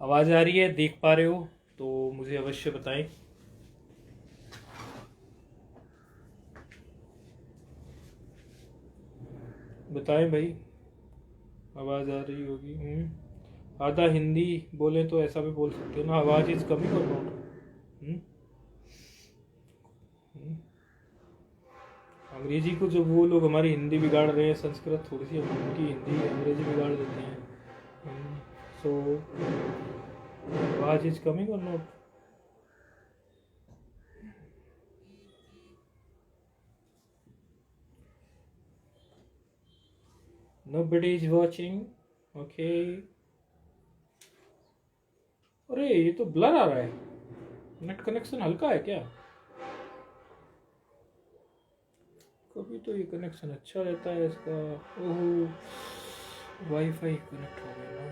आवाज़ आ रही है, देख पा रहे हो तो मुझे अवश्य बताएं। बताएं भाई, आवाज़ आ रही होगी। आधा हिंदी बोले तो ऐसा भी बोल सकते हो ना, आवाज़ इज कमिंग और नॉट। अंग्रेजी को जो वो लोग हमारी हिंदी बिगाड़ रहे हैं, संस्कृत थोड़ी सी उनकी हिंदी अंग्रेजी बिगाड़ देते हैं। सो आवाज़ इज कमिंग और not. Nobody is watching. Okay. अरे ये तो ब्लर आ रहा है, नेट कनेक्शन हल्का है क्या? कभी तो ये कनेक्शन अच्छा रहता है इसका। ओह, वाईफाई कनेक्ट हो गया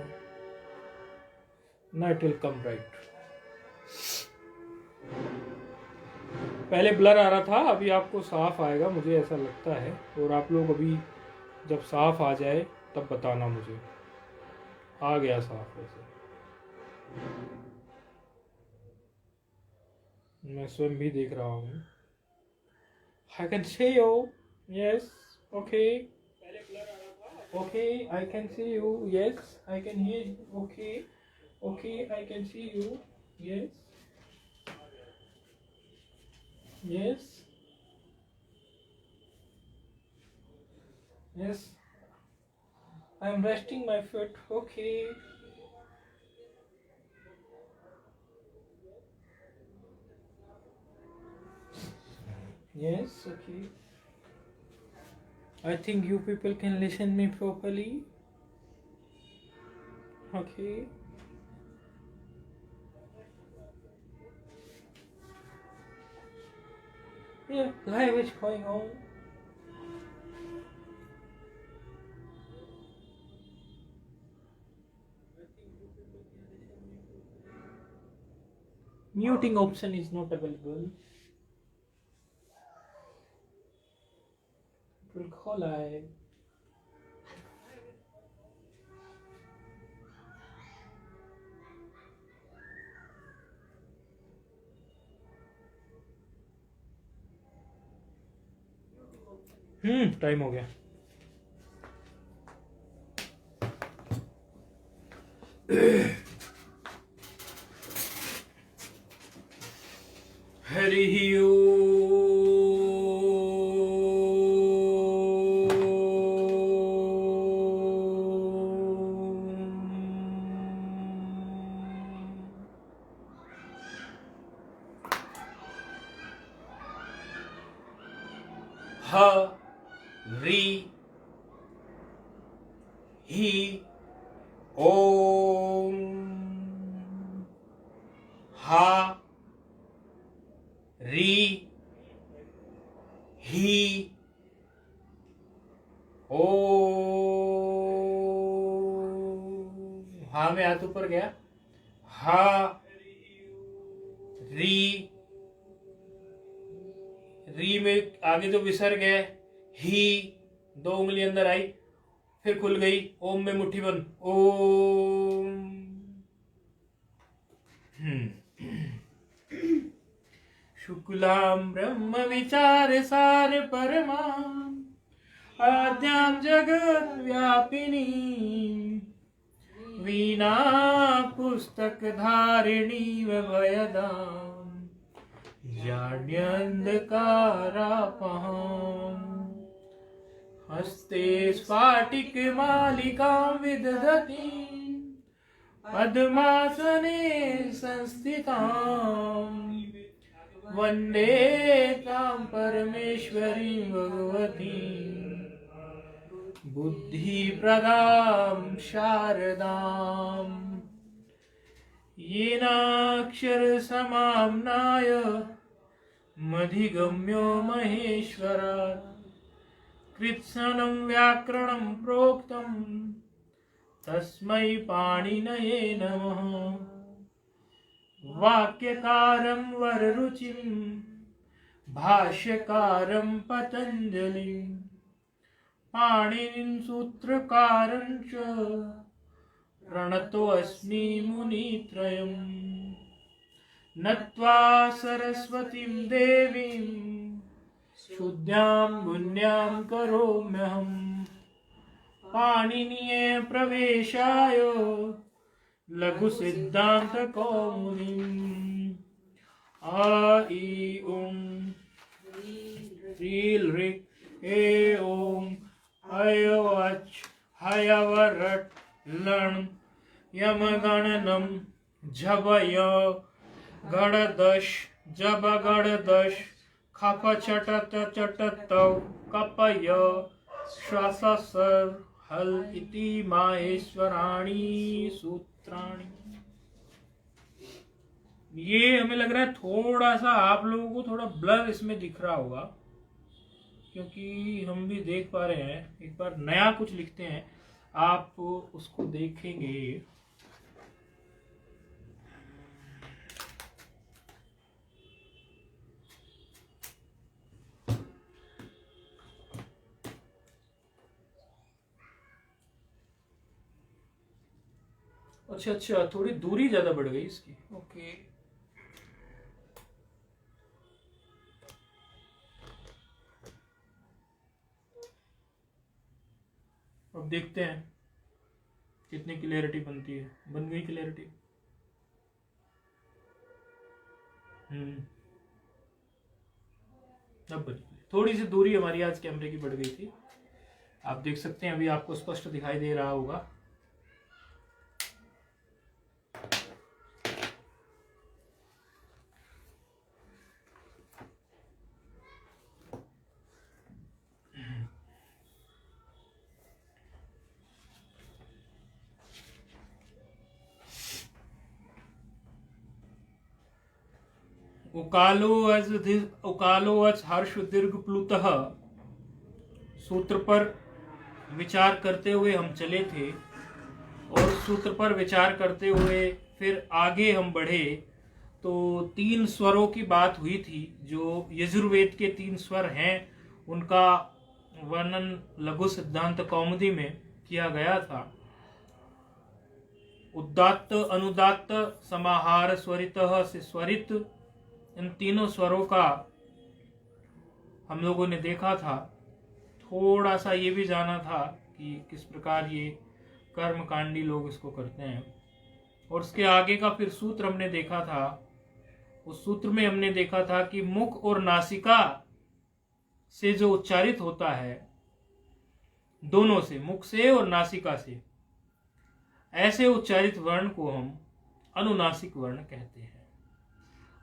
ना, इट विल कम राइट। पहले ब्लर आ रहा था, अभी आपको साफ आएगा मुझे ऐसा लगता है। और आप लोग अभी जब साफ आ जाए तब बताना मुझे। आ गया साफ वैसे, मैं स्वयं भी देख रहा हूँ। I can see you. Yes. Okay. Okay, I can see you. Yes, I can hear you. Okay. Okay, I can see you. Yes. Yes. Yes. I am resting my foot. Okay. Yes, okay. I think you people can listen me properly. Okay. Yeah, life is going on. Muting option is not available. It will call live. Time हो गया। हरि हरि ही ओम हा री ही ओम। हा में हाथ ऊपर गया, हा री में आगे जो विसर्ग है, ही 2 उंगली अंदर आई, फिर खुल गई, ओम में मुट्ठी बंद, ओम। शुक्लां ब्रह्म विचार सार परमां आद्यां जगत् व्यापिनी वीणा पुस्तक धारिणी वयदां जाड्यन्धकारापहाम् हस्ते स्फाटिक मालिकां विदधती पद्मासने संस्थितां वन्दे तां परमेश्वरीं भगवतीं बुद्धिप्रदां शारदाम् येनाक्षरसमाम्नाय मधिगम्यो महेश्वरात् कृत्स्नं व्याकरणं प्रोक्तं तस्मै पाणिनये नमः। वाक्यकारं वररुचिं भाष्यकारं पतञ्जलिं पाणिनिं सूत्रकारं च प्रणतो अस्मि मुनित्रयम् नत्वा सरस्वतीं देवीं शुद्ध्यां पुण्यां करोम्यहम् पाणिनीये प्रवेशाय लघु सिद्धांत कौमुदीम् आ ई उं रील ऋक् ए ओं हयवच हयवरट लण यमगणनम झबय गणदश जब गणदश खप चटत चटतौ कपय श्वाससर हल इति माहेश्वराणी सूत्राणी। ये हमें लग रहा है थोड़ा सा आप लोगों को थोड़ा ब्लर इसमें दिख रहा होगा, क्योंकि हम भी देख पा रहे हैं। एक बार नया कुछ लिखते हैं, आप उसको देखेंगे। अच्छा, थोड़ी दूरी ज्यादा बढ़ गई इसकी। ओके, अब देखते हैं कितनी क्लियरिटी बनती है। बन गई क्लियरिटी। अब बन गई। थोड़ी सी दूरी हमारी आज कैमरे की बढ़ गई थी। आप देख सकते हैं, अभी आपको स्पष्ट दिखाई दे रहा होगा। उकालो अच हर्ष दीर्घ प्लुतः सूत्र पर विचार करते हुए हम चले थे, और सूत्र पर विचार करते हुए फिर आगे हम बढ़े तो 3 स्वरों की बात हुई थी। जो यजुर्वेद के 3 स्वर हैं उनका वर्णन लघु सिद्धांत कौमुदी में किया गया था। उदात्त, अनुदात्त, समाहार, स्वरितः से स्वरित, इन तीनों स्वरों का हम लोगों ने देखा था। थोड़ा सा ये भी जाना था कि किस प्रकार ये कर्मकांडी लोग इसको करते हैं, और उसके आगे का फिर सूत्र हमने देखा था। उस सूत्र में हमने देखा था कि मुख और नासिका से जो उच्चारित होता है, दोनों से, मुख से और नासिका से, ऐसे उच्चारित वर्ण को हम अनुनासिक वर्ण कहते हैं।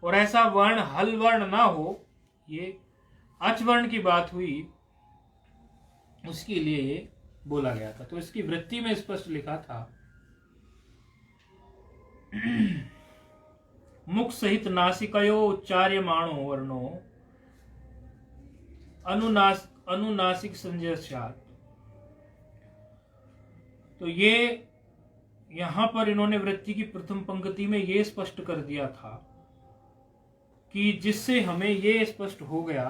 और ऐसा वर्ण हल वर्ण ना हो, ये अच वर्ण की बात हुई, उसके लिए ये बोला गया था। तो इसकी वृत्ति में स्पष्ट लिखा था, मुख सहित नासिकयो उच्चार्यमाणो वर्णो अनुनासिक संजयस्यात्। तो ये यहां पर इन्होंने वृत्ति की प्रथम पंक्ति में ये स्पष्ट कर दिया था कि जिससे हमें ये स्पष्ट हो गया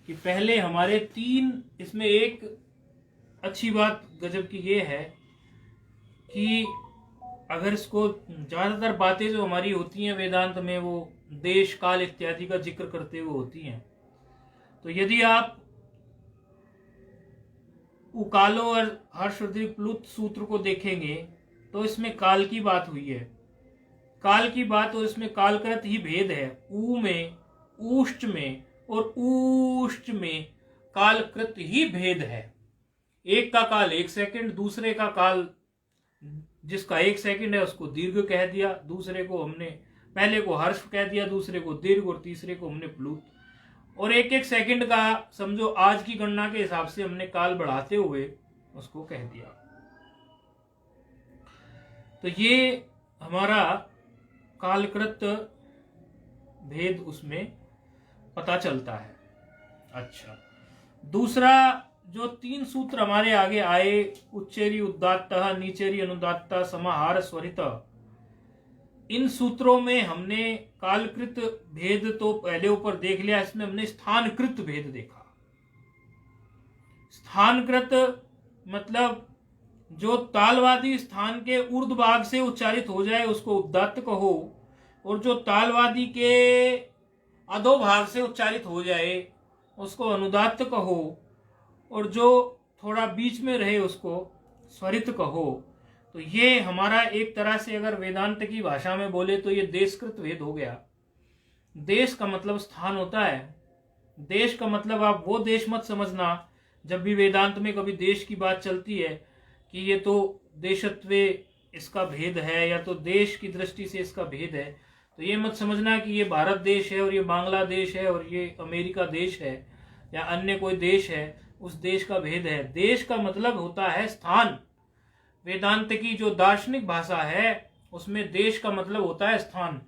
कि पहले हमारे 3, इसमें एक अच्छी बात गजब की ये है कि अगर इसको ज्यादातर बातें जो हमारी होती हैं वेदांत में, वो देश काल इत्यादि का जिक्र करते हुए होती हैं। तो यदि आप उकालो और हर्षदीर्घ प्लुत सूत्र को देखेंगे तो इसमें काल की बात हुई है। काल की बात, और इसमें कालकृत ही भेद है। ऊ में, ऊष्ट में और ऊष्ट में कालकृत ही भेद है। एक का काल 1 सेकंड, दूसरे का काल जिसका 1 सेकंड है उसको दीर्घ कह दिया, दूसरे को हमने, पहले को हर्ष कह दिया, दूसरे को दीर्घ, और तीसरे को हमने प्लुत। और 1-1 सेकंड का समझो आज की गणना के हिसाब से हमने काल बढ़ाते हुए उसको कह दिया। तो ये हमारा कालकृत भेद उसमें पता चलता है। अच्छा, दूसरा जो 3 सूत्र हमारे आगे आए, उच्चेरी उदात्तः, नीचेरी अनुदात्तः, समाहार स्वरितः, इन सूत्रों में हमने कालकृत भेद तो पहले ऊपर देख लिया, इसमें हमने स्थानकृत भेद देखा। स्थानकृत मतलब जो तालवादी स्थान के ऊर्ध्व भाग से उच्चारित हो जाए उसको उदात्त कहो, और जो तालवादी के अधोभाग से उच्चारित हो जाए उसको अनुदात्त कहो, और जो थोड़ा बीच में रहे उसको स्वरित कहो। तो ये हमारा एक तरह से अगर वेदांत की भाषा में बोले तो ये देशकृत भेद हो गया। देश का मतलब स्थान होता है। देश का मतलब आप वो देश मत समझना, जब भी वेदांत में कभी देश की बात चलती है कि ये तो देशत्व इसका भेद है या तो देश की दृष्टि से इसका भेद है, तो ये मत समझना कि ये भारत देश है और ये बांग्लादेश है और ये अमेरिका देश है या अन्य कोई देश है, उस देश का भेद है। देश का मतलब होता है स्थान। वेदांत की जो दार्शनिक भाषा है उसमें देश का मतलब होता है स्थान।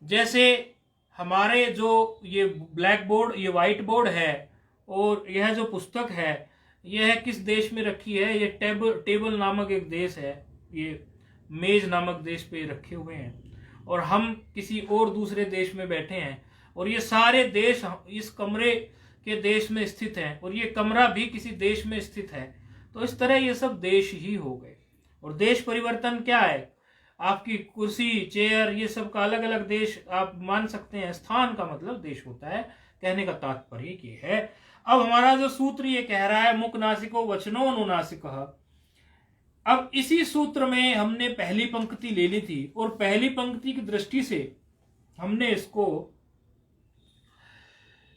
जैसे हमारे जो ये ब्लैक बोर्ड, ये व्हाइट बोर्ड है, और यह जो पुस्तक है यह किस देश में रखी है, ये टेबल नामक एक देश है, ये मेज नामक देश पे रखे हुए हैं, और हम किसी और दूसरे देश में बैठे हैं, और ये सारे देश इस कमरे के देश में स्थित हैं, और ये कमरा भी किसी देश में स्थित है। तो इस तरह ये सब देश ही हो गए। और देश परिवर्तन क्या है, आपकी कुर्सी, चेयर, ये सब का अलग अलग देश आप मान सकते हैं। स्थान का मतलब देश होता है, कहने का तात्पर्य ये है। अब हमारा जो सूत्र ये कह रहा है मुख नासिको वचनो अनुनासिकः। अब इसी सूत्र में हमने पहली पंक्ति ले ली थी, और पहली पंक्ति की दृष्टि से हमने इसको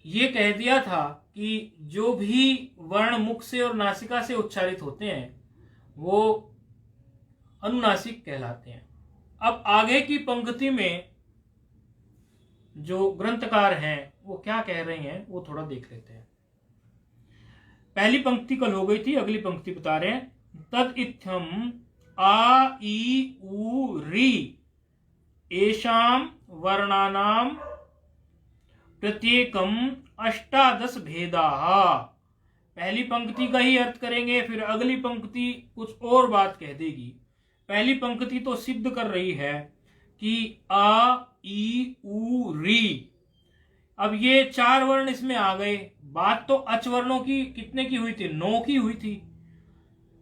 ये कह दिया था कि जो भी वर्ण मुख से और नासिका से उच्चारित होते हैं वो अनुनासिक कहलाते हैं। अब आगे की पंक्ति में जो ग्रंथकार हैं वो क्या कह रहे हैं वो थोड़ा देख लेते हैं। पहली पंक्ति कल हो गई थी, अगली पंक्ति बता रहे हैं। तद इत्थम आ ई उ री एषाम वर्णानाम प्रत्येकम अष्टादश भेदाः। पहली पंक्ति का ही अर्थ करेंगे, फिर अगली पंक्ति कुछ और बात कह देगी। पहली पंक्ति तो सिद्ध कर रही है कि आ ई उ री। अब ये 4 वर्ण इसमें आ गए। बात तो अच वर्णों की कितने की हुई थी, 9 की हुई थी।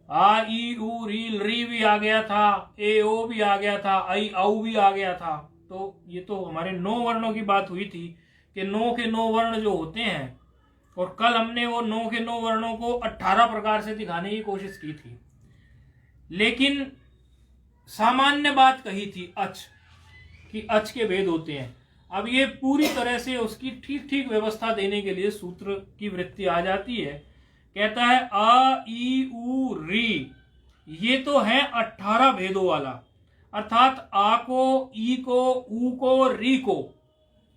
आ ई उ री भी आ गया था, ए ओ भी आ गया था, आई औ भी आ गया था। तो ये तो हमारे 9 वर्णों की बात हुई थी कि 9 के 9 वर्ण जो होते हैं, और कल हमने वो 9 के 9 वर्णों को 18 प्रकार से दिखाने की कोशिश की थी, लेकिन सामान्य बात कही थी अच, कि अच के भेद होते हैं। अब ये पूरी तरह से उसकी ठीक ठीक व्यवस्था देने के लिए सूत्र की वृत्ति आ जाती है। कहता है आ ई उ री, ये तो है 18 भेदों वाला, अर्थात आ को, ई को, ऊ को, री को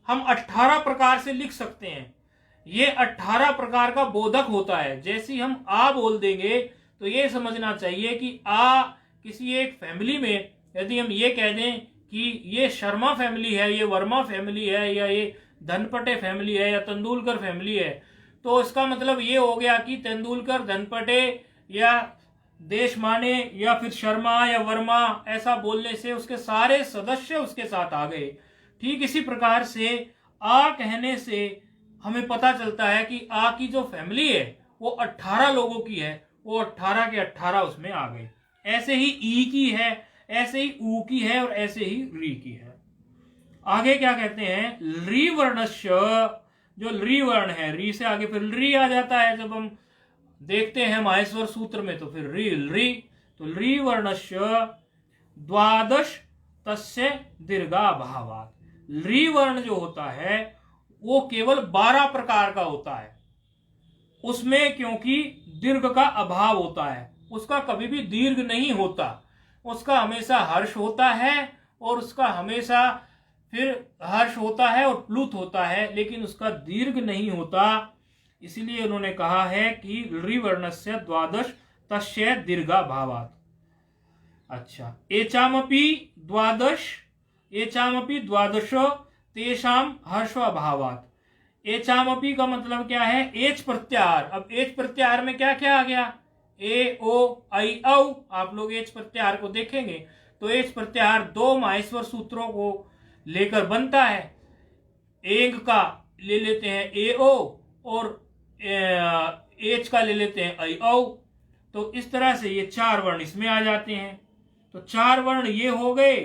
हम 18 प्रकार से लिख सकते हैं। ये 18 प्रकार का बोधक होता है। जैसे ही हम आ बोल देंगे तो ये समझना चाहिए कि आ किसी एक फैमिली में, यदि हम ये कह दें कि ये शर्मा फैमिली है, ये वर्मा फैमिली है, या ये धनपटे फैमिली है, या तेंदुलकर फैमिली है, तो इसका मतलब ये हो गया कि तेंदुलकर, धनपटे या देशमाने या फिर शर्मा या वर्मा ऐसा बोलने से उसके सारे सदस्य उसके साथ आ गए। ठीक इसी प्रकार से आ कहने से हमें पता चलता है कि आ की जो फैमिली है वो 18 लोगों की है, वो 18 के 18 उसमें आ गए। ऐसे ही ई की है, ऐसे ही ऊ की है, और ऐसे ही री की है। आगे क्या कहते हैं, री वर्णस्य, जो री वर्ण है, री से आगे फिर री आ जाता है। जब हम देखते हैं माहेश्वर सूत्र में तो फिर री, तो री वर्णस्य द्वादश तस्य दीर्घा भावात। री वर्ण जो होता है वो केवल 12 प्रकार का होता है, उसमें क्योंकि दीर्घ का अभाव होता है, उसका कभी भी दीर्घ नहीं होता, उसका हमेशा हर्ष होता है, और उसका हमेशा फिर हर्ष होता है और प्लुत होता है, लेकिन उसका दीर्घ नहीं होता। इसीलिए उन्होंने कहा है कि री वर्णस्य द्वादश तस्य दीर्घा भावात। अच्छा, एचामपि द्वादश तेषाम हर्षाभावात। एचामपि का मतलब क्या है, एच प्रत्याहार। अब एच प्रत्याहार में क्या क्या आ गया, ए ओ आई औ। आप लोग एच प्रत्याहार को देखेंगे तो एच प्रत्याहार 2 माहेश्वर सूत्रों को लेकर बनता है। एंग का ले लेते हैं ए ओ, और एच का ले लेते हैं आई औ। तो इस तरह से ये 4 वर्ण इसमें आ जाते हैं। तो 4 वर्ण ये हो गए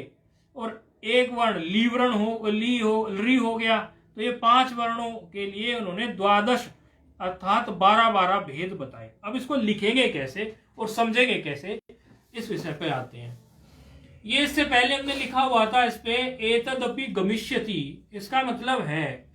और एक वर्ण ली वर्ण री हो गया। तो ये 5 वर्णों के लिए उन्होंने 12 अर्थात 12 भेद बताए। अब इसको लिखेंगे कैसे और समझेंगे कैसे, इस विषय पे आते हैं। ये इससे पहले हमने लिखा हुआ था इस पे एतदपि गमिष्यति। इसका मतलब है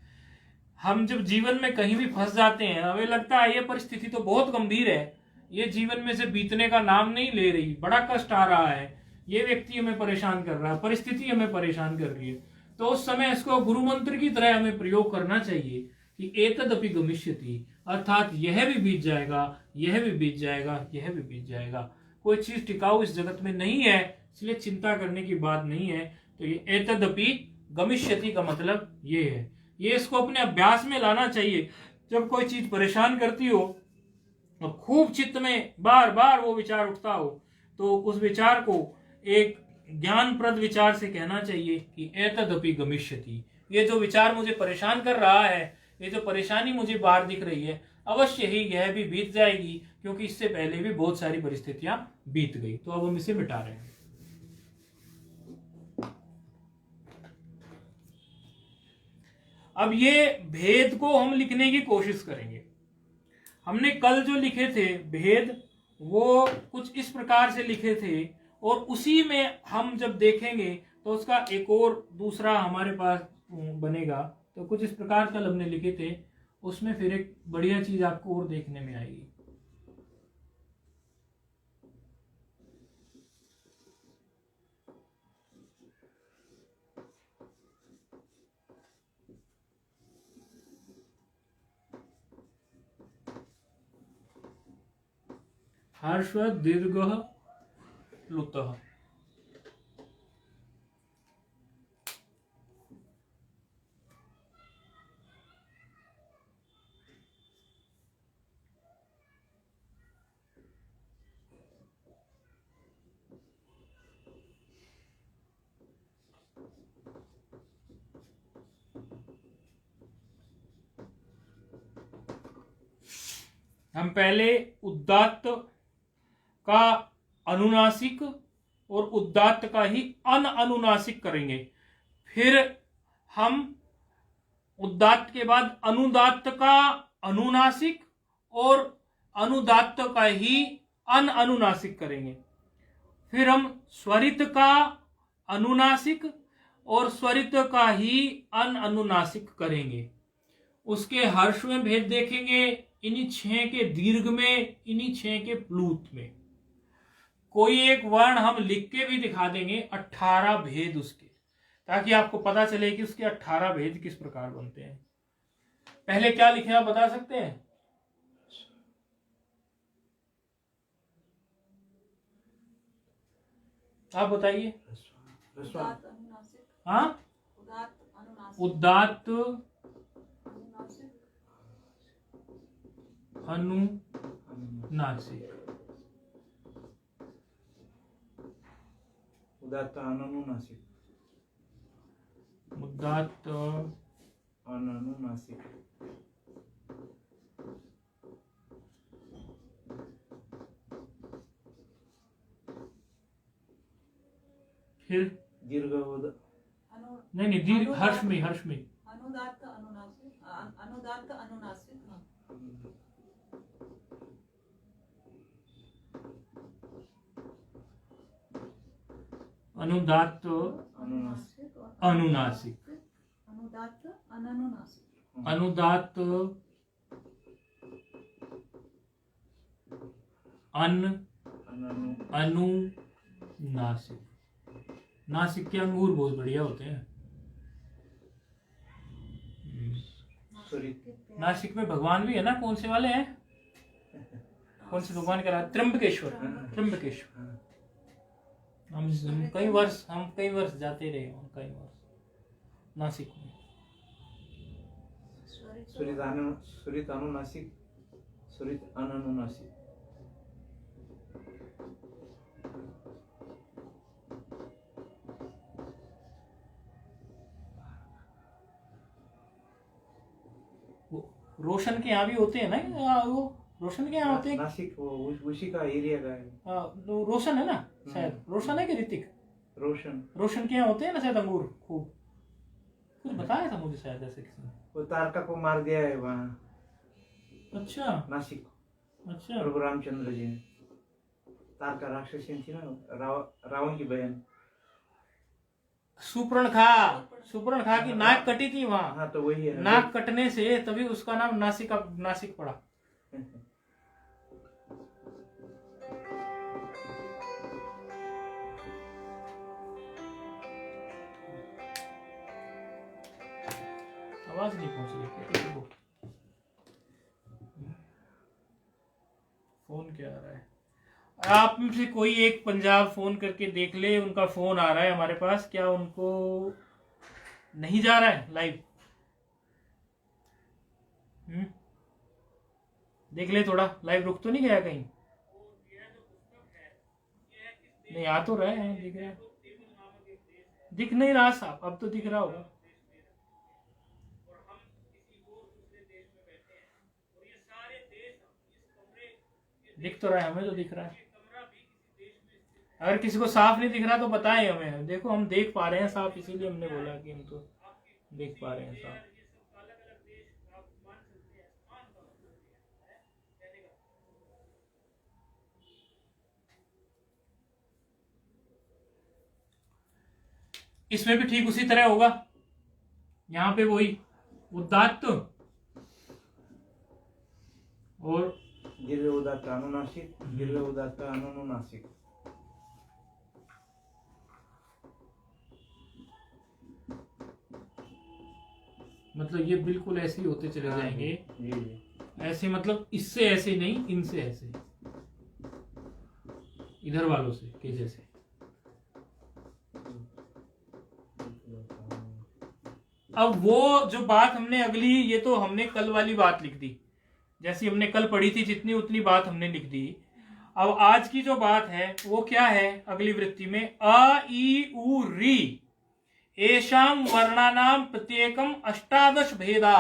हम जब जीवन में कहीं भी फंस जाते हैं, हमें लगता है ये परिस्थिति तो बहुत गंभीर है, ये जीवन में से बीतने का नाम नहीं ले रही, बड़ा कष्ट आ रहा है, ये व्यक्ति हमें परेशान कर रहा है, परिस्थिति हमें परेशान कर रही है, तो उस समय इसको गुरु मंत्र की तरह हमें प्रयोग करना चाहिए कि एतदपि गमिष्यति, अर्थात यह भी बीत जाएगा, यह भी बीत जाएगा, यह भी बीत जाएगा। कोई चीज टिकाऊ इस जगत में नहीं है, इसलिए चिंता करने की बात नहीं है। तो ये एतदपि गमिष्यति का मतलब ये है। ये इसको अपने अभ्यास में लाना चाहिए। जब कोई चीज परेशान करती हो और खूब चित्त में बार बार वो विचार उठता हो, तो उस विचार को एक ज्ञानप्रद विचार से कहना चाहिए कि एतदपि गमिष्यति, ये जो विचार मुझे परेशान कर रहा है, ये जो परेशानी मुझे बाहर दिख रही है, अवश्य ही यह भी बीत जाएगी, क्योंकि इससे पहले भी बहुत सारी परिस्थितियां बीत गई। तो अब हम इसे मिटा रहे हैं। अब ये भेद को हम लिखने की कोशिश करेंगे। हमने कल जो लिखे थे भेद, वो कुछ इस प्रकार से लिखे थे, और उसी में हम जब देखेंगे तो उसका एक और दूसरा हमारे पास बनेगा। तो कुछ इस प्रकार कल हमने लिखे थे, उसमें फिर एक बढ़िया चीज आपको और देखने में आएगी। हर्ष दीर्घ लुतः। हम पहले उदात्त का अनुनासिक और उदात्त का ही अनुनासिक करेंगे, फिर हम उदात्त के बाद अनुदात्त का अनुनासिक और अनुदात्त का ही अनुनासिक करेंगे, फिर हम स्वरित का अनुनासिक और स्वरित का ही अनुनासिक करेंगे। उसके हर्ष में भेद देखेंगे, इन्हीं 6 के दीर्घ में, इन्हीं 6 के प्लूत में। कोई एक वर्ण हम लिख के भी दिखा देंगे, 18 भेद उसके, ताकि आपको पता चले कि उसके 18 भेद किस प्रकार बनते हैं। पहले क्या लिखे आप बता सकते हैं? आप बताइए। हाँ, उदात्त अनुनासिक, उदात्त अनुनासिक, उदात्त अनुनासिक, फिर दीर्घ नहीं दीर्घ हर्ष में अनुदात्त अनुनासिक, अनुदात्त अनुनासिक, अनुदात्त अनुनासिक, अनुदात्त अनुनासिक, अनुदात्त अनुनासिक। नासिक के अंगूर बहुत बढ़िया होते हैं। नासिक में भगवान भी है ना, कौन से वाले हैं? कौन से भगवान का? त्र्यंबकेश्वर। त्र्यंबकेश्वर हम कई वर्ष जाते रहे, कई वर्ष नासिक में। स्वरित अनुनासिक, स्वरित अनुनासिक। रोशन के यहाँ भी होते हैं ना वो रोशन के यहाँ होते हैं? नासिक वो उसी का एरिया का है। तो रोशन है ना शायद, रोशन है कि ऋतिक? रोशन। रोशन के यहाँ होते हैं ना शायद अंगूर खूब, कुछ बताया था मुझे शायद ऐसे किसी ने। वो तारका को मार दिया है वहाँ अच्छा नासिक। अच्छा। प्रभु रामचंद्र जी ने। तारका राक्षसी थी ना, रावण की बहन। सुपर्णखा की नाक कटी थी वहाँ। हाँ तो वही है। नाक कटने से तभी उसका नाम नासिक पड़ा। आवाज नहीं पहुंच रही किसी को। फोन क्या आ रहा है? आप में से कोई एक पंजाब फोन करके देख ले, उनका फोन आ रहा है हमारे पास, क्या उनको नहीं जा रहा है लाइव? देख ले थोड़ा, लाइव रुक तो नहीं गया कहीं? नहीं आ तो रहे हैं, दिख रहा है। दिख नहीं रहा साहब, अब तो दिख रहा होगा। दिख तो रहा है, हमें तो दिख रहा है। अगर किसी को साफ नहीं दिख रहा तो बताएं हमें। देखो हम देख पा रहे हैं साफ, इसीलिए हमने बोला कि हम तो देख पा रहे हैं साफ। इसमें भी ठीक उसी तरह होगा। यहाँ पे वही उदात्त और दीर्घ उदात्त अनुनासिक, दीर्घ उदात्त अनुनासिक। मतलब ये बिल्कुल ऐसे ही होते चले जाएंगे। जी। ऐसे मतलब इससे ऐसे नहीं, इनसे ऐसे, इधर वालों से के जैसे। अब वो जो बात हमने अगली, ये तो हमने कल वाली बात लिख दी, जैसी हमने कल पढ़ी थी जितनी उतनी बात हमने लिख दी। अब आज की जो बात है वो क्या है अगली वृत्ति में? अ ई उ री एषाम वर्णानाम प्रत्येकम अष्टादश भेदा।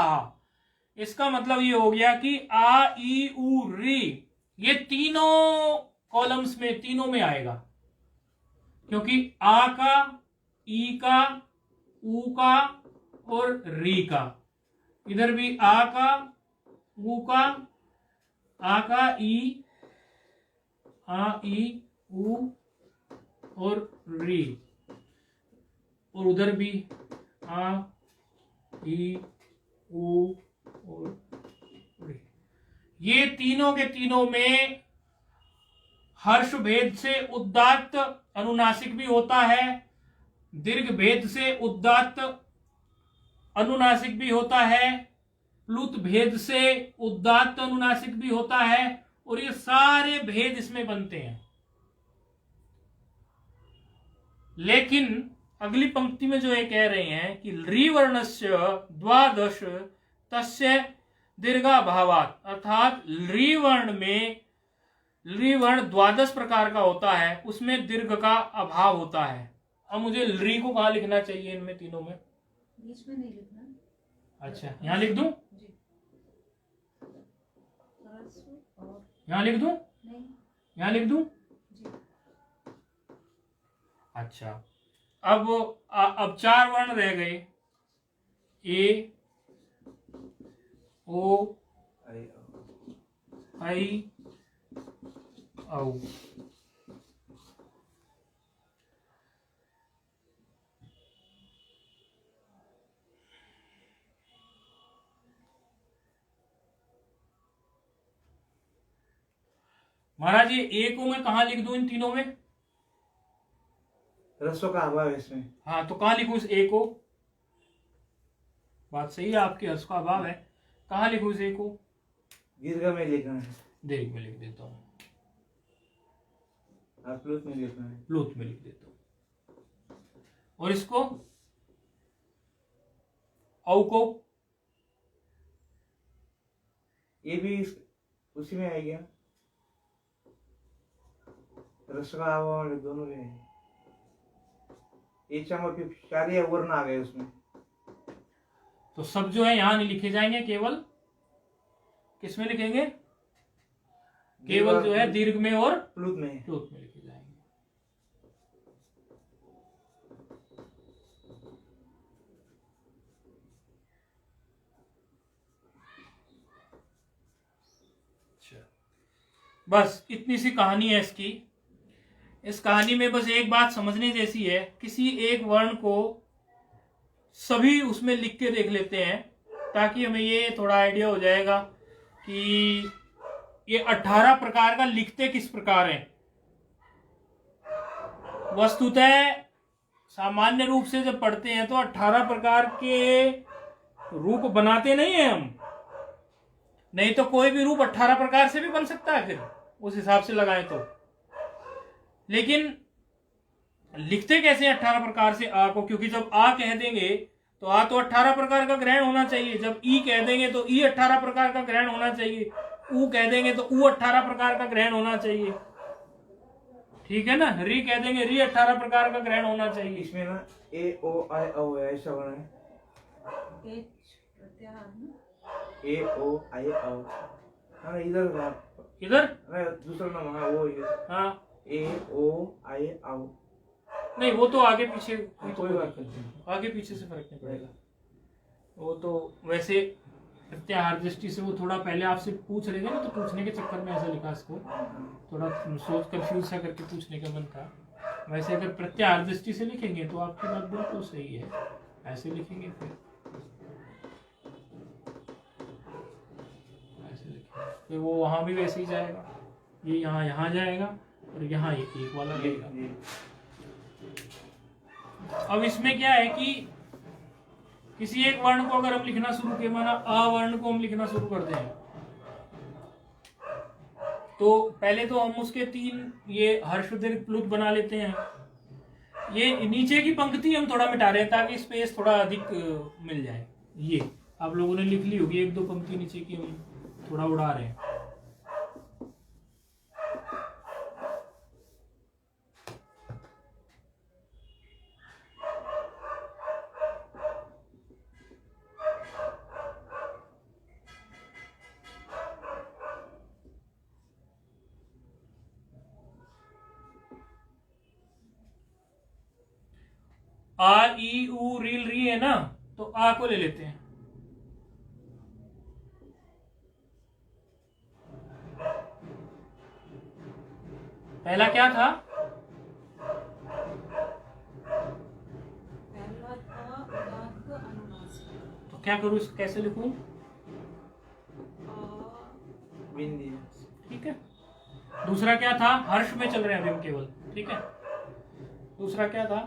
इसका मतलब ये हो गया कि आ ई उ री ये तीनों कॉलम्स में, तीनों में आएगा, क्योंकि आ का, ई का, ऊ का और री का। इधर भी आ का, ऊ का, आ का, ई, आ ई ऊ और री, और उधर भी आ ई ऊ और री। ये तीनों के तीनों में हर्ष भेद से उदात्त अनुनासिक भी होता है, दीर्घ भेद से उदात्त अनुनासिक भी होता है, प्लुत भेद से उदात्त अनुनासिक भी होता है, और ये सारे भेद इसमें बनते हैं। लेकिन अगली पंक्ति में जो ये कह रहे हैं कि ऋवर्णस्य द्वादश तस्य दीर्घाभावात्, अर्थात ऋवर्ण में, ऋवर्ण द्वादश प्रकार का होता है, उसमें दीर्घ का अभाव होता है। अब मुझे ऋ को कहाँ लिखना चाहिए इनमें तीनों में? बीच में नहीं लिखना। अच्छा यहाँ लिख दूं? जी। और यहाँ लिख दूं? नहीं। यहाँ लिख दूं? जी। अच्छा अब चार वर्ण रह गए, ए, ओ, आई, औ। महाराज ये ए को मैं कहाँ लिख दूं इन तीनों में? रसों का अभाव है इसमें। हाँ तो कहाँ लिखूं इस ए को? बात सही है आपकी, हर्ष का अभाव है। कहाँ लिखूं इस ए को? दीर्घ में लिखना है। दीर्घ में लिख देता हूँ। प्लुत में लिखना है। प्लुत में लिख देता हूँ। और इसको औ को? ये भी उसी में आएगा। रस का अभाव दोनों में सारे वर्ण आ गए उसमें। तो सब जो है यहाँ नहीं लिखे जाएंगे, केवल किसमें लिखेंगे? केवल जो है दीर्घ में और प्लुत में। प्लुत में लिखे जाएंगे। बस इतनी सी कहानी है इसकी। इस कहानी में बस एक बात समझने जैसी है, किसी एक वर्ण को सभी उसमें लिख के देख लेते हैं ताकि हमें ये थोड़ा आइडिया हो जाएगा कि ये 18 प्रकार का लिखते किस प्रकार है। वस्तुतः सामान्य रूप से जब पढ़ते हैं तो 18 प्रकार के रूप बनाते नहीं है हम, नहीं तो कोई भी रूप 18 प्रकार से भी बन सकता है फिर उस हिसाब से लगाएं तो। लेकिन लिखते कैसे 18 प्रकार से आ को, क्योंकि जब आ कह देंगे तो आ तो 18 प्रकार का ग्रहण होना चाहिए, जब ई कह देंगे तो ई 18 प्रकार का ग्रहण होना चाहिए, ऊ कह देंगे तो ऊ 18 प्रकार का ग्रहण होना चाहिए, ठीक है ना। री कह देंगे री 18 प्रकार का ग्रहण होना चाहिए। इसमें ना ए ओ आई औ ऐसा बना है, ए ओ आई औ। हाँ इधर दूसरा नाम है वो हाँ ए ओ आई औ। नहीं वो तो आगे पीछे कोई बात नहीं, आगे पीछे से फर्क नहीं पड़ेगा। वो तो वैसे प्रत्याहार दृष्टि से वो थोड़ा पहले आपसे पूछ रहे थे ना, तो पूछने के चक्कर में ऐसा लिखा इसको, थोड़ा सोच कंफ्यूज सा करके पूछने का मन था। वैसे अगर प्रत्याहार दृष्टि से लिखेंगे तो आपकी बात बिल्कुल सही है, ऐसे लिखेंगे फिर वो वहां भी वैसे ही जाएगा, ये यहाँ जाएगा और यहाँ ये एक वाला रहेगा। अब इसमें क्या है कि किसी एक वर्ण को अगर हम लिखना शुरू किए, माना आ वर्ण को हम लिखना शुरू करते हैं, तो पहले तो हम उसके 3 ये हर्ष दीर्घ प्लुत बना लेते हैं। ये नीचे की पंक्ति हम थोड़ा मिटा रहे हैं ताकि स्पेस थोड़ा अधिक मिल जाए। ये आप लोगों ने लिख ली होगी, 1-2 पंक्ति नीचे की हम थोड़ा उड़ा रहे हैं। आ ई उ रील री है ना, तो आ को ले लेते हैं। पहला क्या था? तो क्या करूं, इसको कैसे लिखूं? ठीक है। दूसरा क्या था? हर्ष में चल रहे हैं अभी हम केवल, ठीक है। दूसरा क्या था?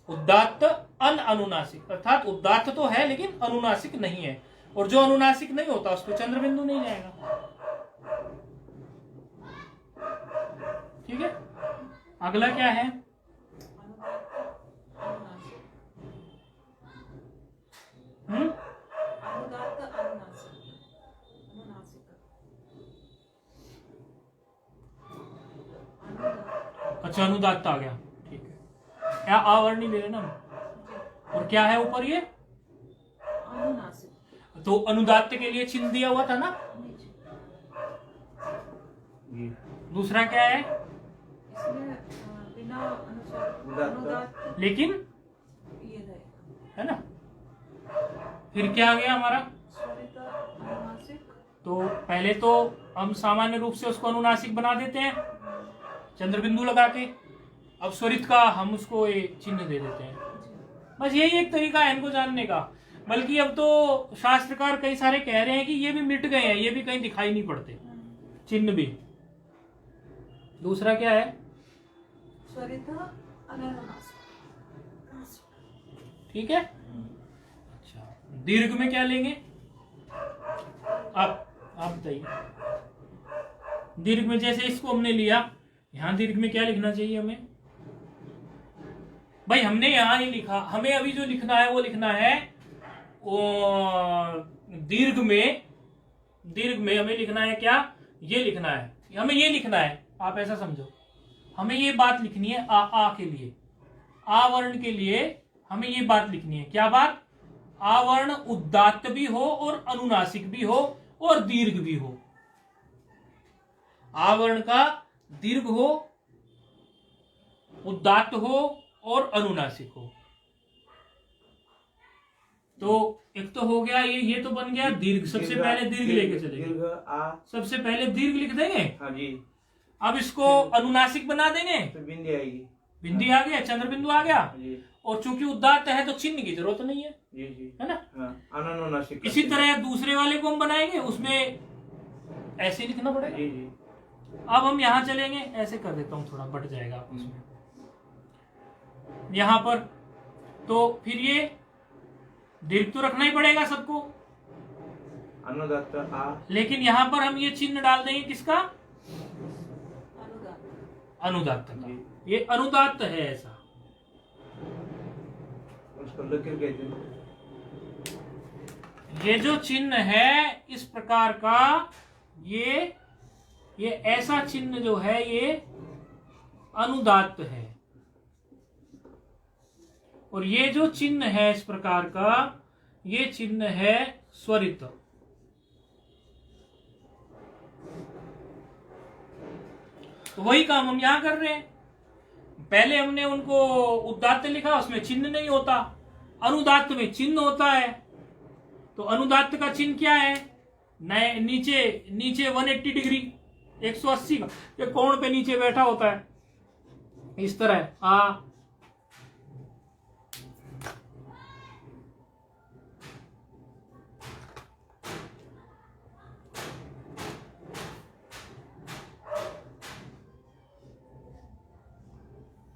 उदात्त अनुनासिक, अर्थात उदात्त तो है लेकिन अनुनासिक नहीं है, और जो अनुनासिक नहीं होता उस पर चंद्र बिंदु नहीं जाएगा, ठीक है। अगला क्या है? अच्छा अनुदात्त आ गया, ठीक है। क्या आवरणी ले लेना, और क्या है ऊपर ये? तो अनुदात्त के लिए चिन्ह दिया हुआ था ना। दूसरा क्या है? लेकिन है ना। फिर क्या आ गया हमारा? तो पहले तो हम सामान्य रूप से उसको अनुनासिक बना देते हैं चंद्र बिंदु लगा के, अब स्वरित का हम उसको एक चिन्ह दे देते हैं। बस यही एक तरीका है इनको जानने का। बल्कि अब तो शास्त्रकार कई सारे कह रहे हैं कि ये भी मिट गए हैं, ये भी कहीं दिखाई नहीं पड़ते चिन्ह भी। दूसरा क्या है? ठीक है। अच्छा दीर्घ में क्या लेंगे आप बताइए। दीर्घ में जैसे इसको हमने लिया, यहां दीर्घ में क्या लिखना चाहिए हमें? भाई हमने यहां ही लिखा, हमें अभी जो लिखना है वो लिखना है दीर्घ में हमें लिखना है क्या? ये लिखना है, हमें ये लिखना है। आप ऐसा समझो, हमें ये बात लिखनी है आ के लिए, आ वर्ण के लिए हमें ये बात लिखनी है। क्या बात? आ वर्ण उदात्त भी हो और अनुनासिक भी हो, और दीर्घ भी हो, आवरण का दीर्घ हो, उदात्त हो और अनुनासिक हो। तो एक तो हो गया ये तो बन गया दीर्घ। सबसे पहले दीर्घ लेके चलेंगे, दीर्घ आ। सबसे पहले दीर्घ लिख देंगे। हाँ जी। अब इसको अनुनासिक बना देंगे, तो बिंदी आएगी, बिंदी आ गया, चंद्र बिंदु आ गया। जी और चूंकि उदात्त है तो चिन्ह की जरूरत नहीं है, जी जी, है ना। हाँ अनुनासिक। इसी तरह दूसरे वाले को हम बनाएंगे, उसमें ऐसे लिखना पड़ेगा। जी जी। अब हम यहां चलेंगे, ऐसे कर देता हूं, थोड़ा बट जाएगा उसमें यहां पर। तो फिर ये दीर्घ तो रखना ही पड़ेगा सबको, अनुदात्त आ। लेकिन यहां पर हम ये चिन्ह डाल देंगे किसका, अनुदात्त। अनुदात्त का। जी। ये अनुदात्त है ऐसा। उसको लकीर कहते हैं। ये जो चिन्ह है इस प्रकार का, ये ऐसा चिन्ह जो है ये अनुदात्त है। और ये जो चिन्ह है इस प्रकार का, ये चिन्ह है स्वरित। तो वही काम हम यहां कर रहे हैं। पहले हमने उनको उदात्त लिखा, उसमें चिन्ह नहीं होता, अनुदात्त में चिन्ह होता है। तो अनुदात्त का चिन्ह क्या है, नए नीचे 180 डिग्री 180 का ये कोण पे नीचे बैठा होता है, इस तरह आ।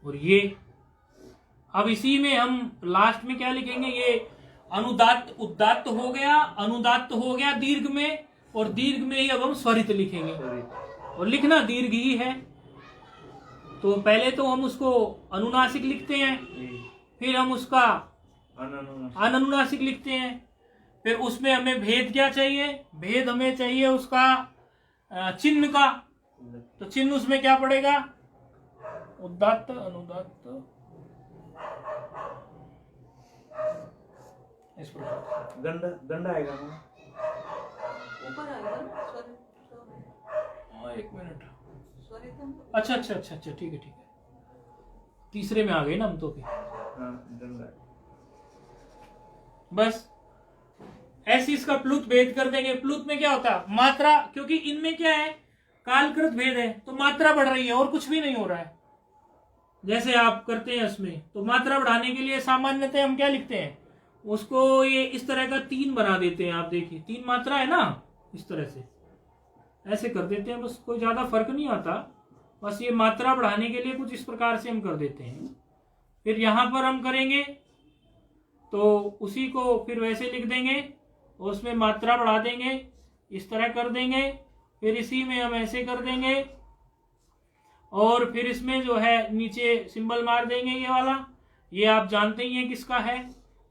और ये अब इसी में हम लास्ट में क्या लिखेंगे, ये अनुदात्त उदात्त हो गया, अनुदात्त हो गया दीर्घ में, और दीर्घ में ही अब हम स्वरित लिखेंगे। और लिखना दीर्घ ही है। तो पहले तो हम उसको अनुनासिक लिखते हैं, फिर हम उसका अननुनासिक लिखते हैं। फिर उसमें हमें भेद क्या चाहिए, भेद हमें चाहिए उसका चिन्ह का। तो चिन्ह उसमें क्या पड़ेगा, उदात्त अनुदात्त, इस प्रकार दंड आएगा ना, ऊपर आएगा ना स्वरित। एक मिनट। स्वरित अच्छा अच्छा अच्छा अच्छा, ठीक है। तीसरे में आ गए ना हम तो। हाँ दंड आएगा। बस ऐसे इसका प्लुत भेद कर देंगे। प्लुत में क्या होता है, मात्रा, क्योंकि इनमें क्या है कालकृत भेद है, तो मात्रा बढ़ रही है और कुछ भी नहीं हो रहा है। जैसे आप करते हैं उसमें, तो मात्रा बढ़ाने के लिए सामान्यतः हम क्या लिखते हैं, उसको ये इस तरह का 3 बना देते हैं। आप देखिए 3 मात्रा है ना, इस तरह से ऐसे कर देते हैं, बस कोई ज्यादा फर्क नहीं आता। बस ये मात्रा बढ़ाने के लिए कुछ इस प्रकार से हम कर देते हैं। फिर यहां पर हम करेंगे तो उसी को फिर वैसे लिख देंगे, उसमें मात्रा बढ़ा देंगे, इस तरह कर देंगे। फिर इसी में हम ऐसे कर देंगे, और फिर इसमें जो है नीचे सिंबल मार देंगे ये वाला, ये आप जानते ही हैं किसका है।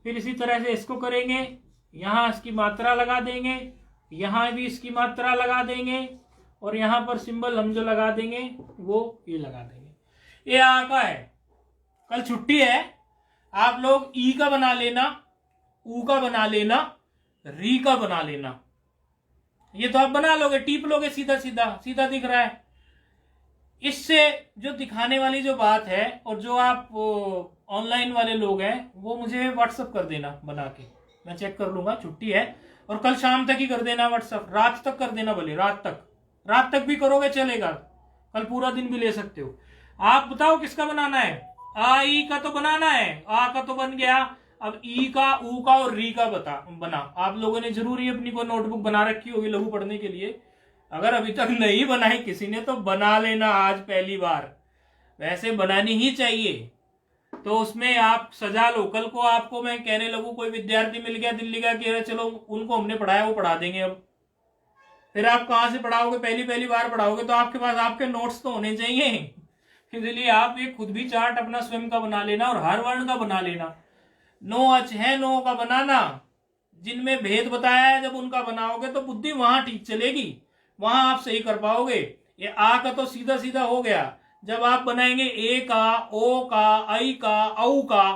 फिर इसी तरह से इसको करेंगे, यहाँ इसकी मात्रा लगा देंगे, यहाँ भी इसकी मात्रा लगा देंगे, और यहाँ पर सिंबल हम जो लगा देंगे वो ये लगा देंगे। ये आ का है। कल छुट्टी है, आप लोग ई का बना लेना, ऊ का बना लेना, री का बना लेना। ये तो आप बना लोगे, टीप लोगे, सीधा सीधा सीधा दिख रहा है। इससे जो दिखाने वाली जो बात है, और जो आप ऑनलाइन वाले लोग हैं वो मुझे व्हाट्सएप कर देना बना के, मैं चेक कर लूंगा। छुट्टी है, और कल शाम तक ही कर देना व्हाट्सएप, रात तक कर देना, भले रात तक भी करोगे चलेगा, कल पूरा दिन भी ले सकते हो। आप बताओ किसका बनाना है, आ ई का तो बनाना है, आ का तो बन गया। अब ई का, ऊ का और री का बना। आप लोगों ने जरूरी अपनी को नोटबुक बना रखी होगी लघु पढ़ने के लिए। अगर अभी तक नहीं बनाई किसी ने तो बना लेना, आज पहली बार, वैसे बनानी ही चाहिए। तो उसमें आप सजा लो, कल को आपको मैं कहने लगूं कोई विद्यार्थी मिल गया दिल्ली का कि चलो उनको हमने पढ़ाया, वो पढ़ा देंगे। अब फिर आप कहां से पढ़ाओगे, पहली बार पढ़ाओगे, तो आपके पास आपके नोट्स तो होने चाहिए। इसलिए आप ये खुद भी चार्ट अपना स्वयं का बना लेना, और हर वर्ण का बना लेना। 9 अच 9 का बनाना, जिनमें भेद बताया है जब उनका बनाओगे तो बुद्धि वहां ठीक चलेगी, वहां आप सही कर पाओगे। ये आ का तो सीधा सीधा हो गया। जब आप बनाएंगे ए का, ओ का, आई का, औ का,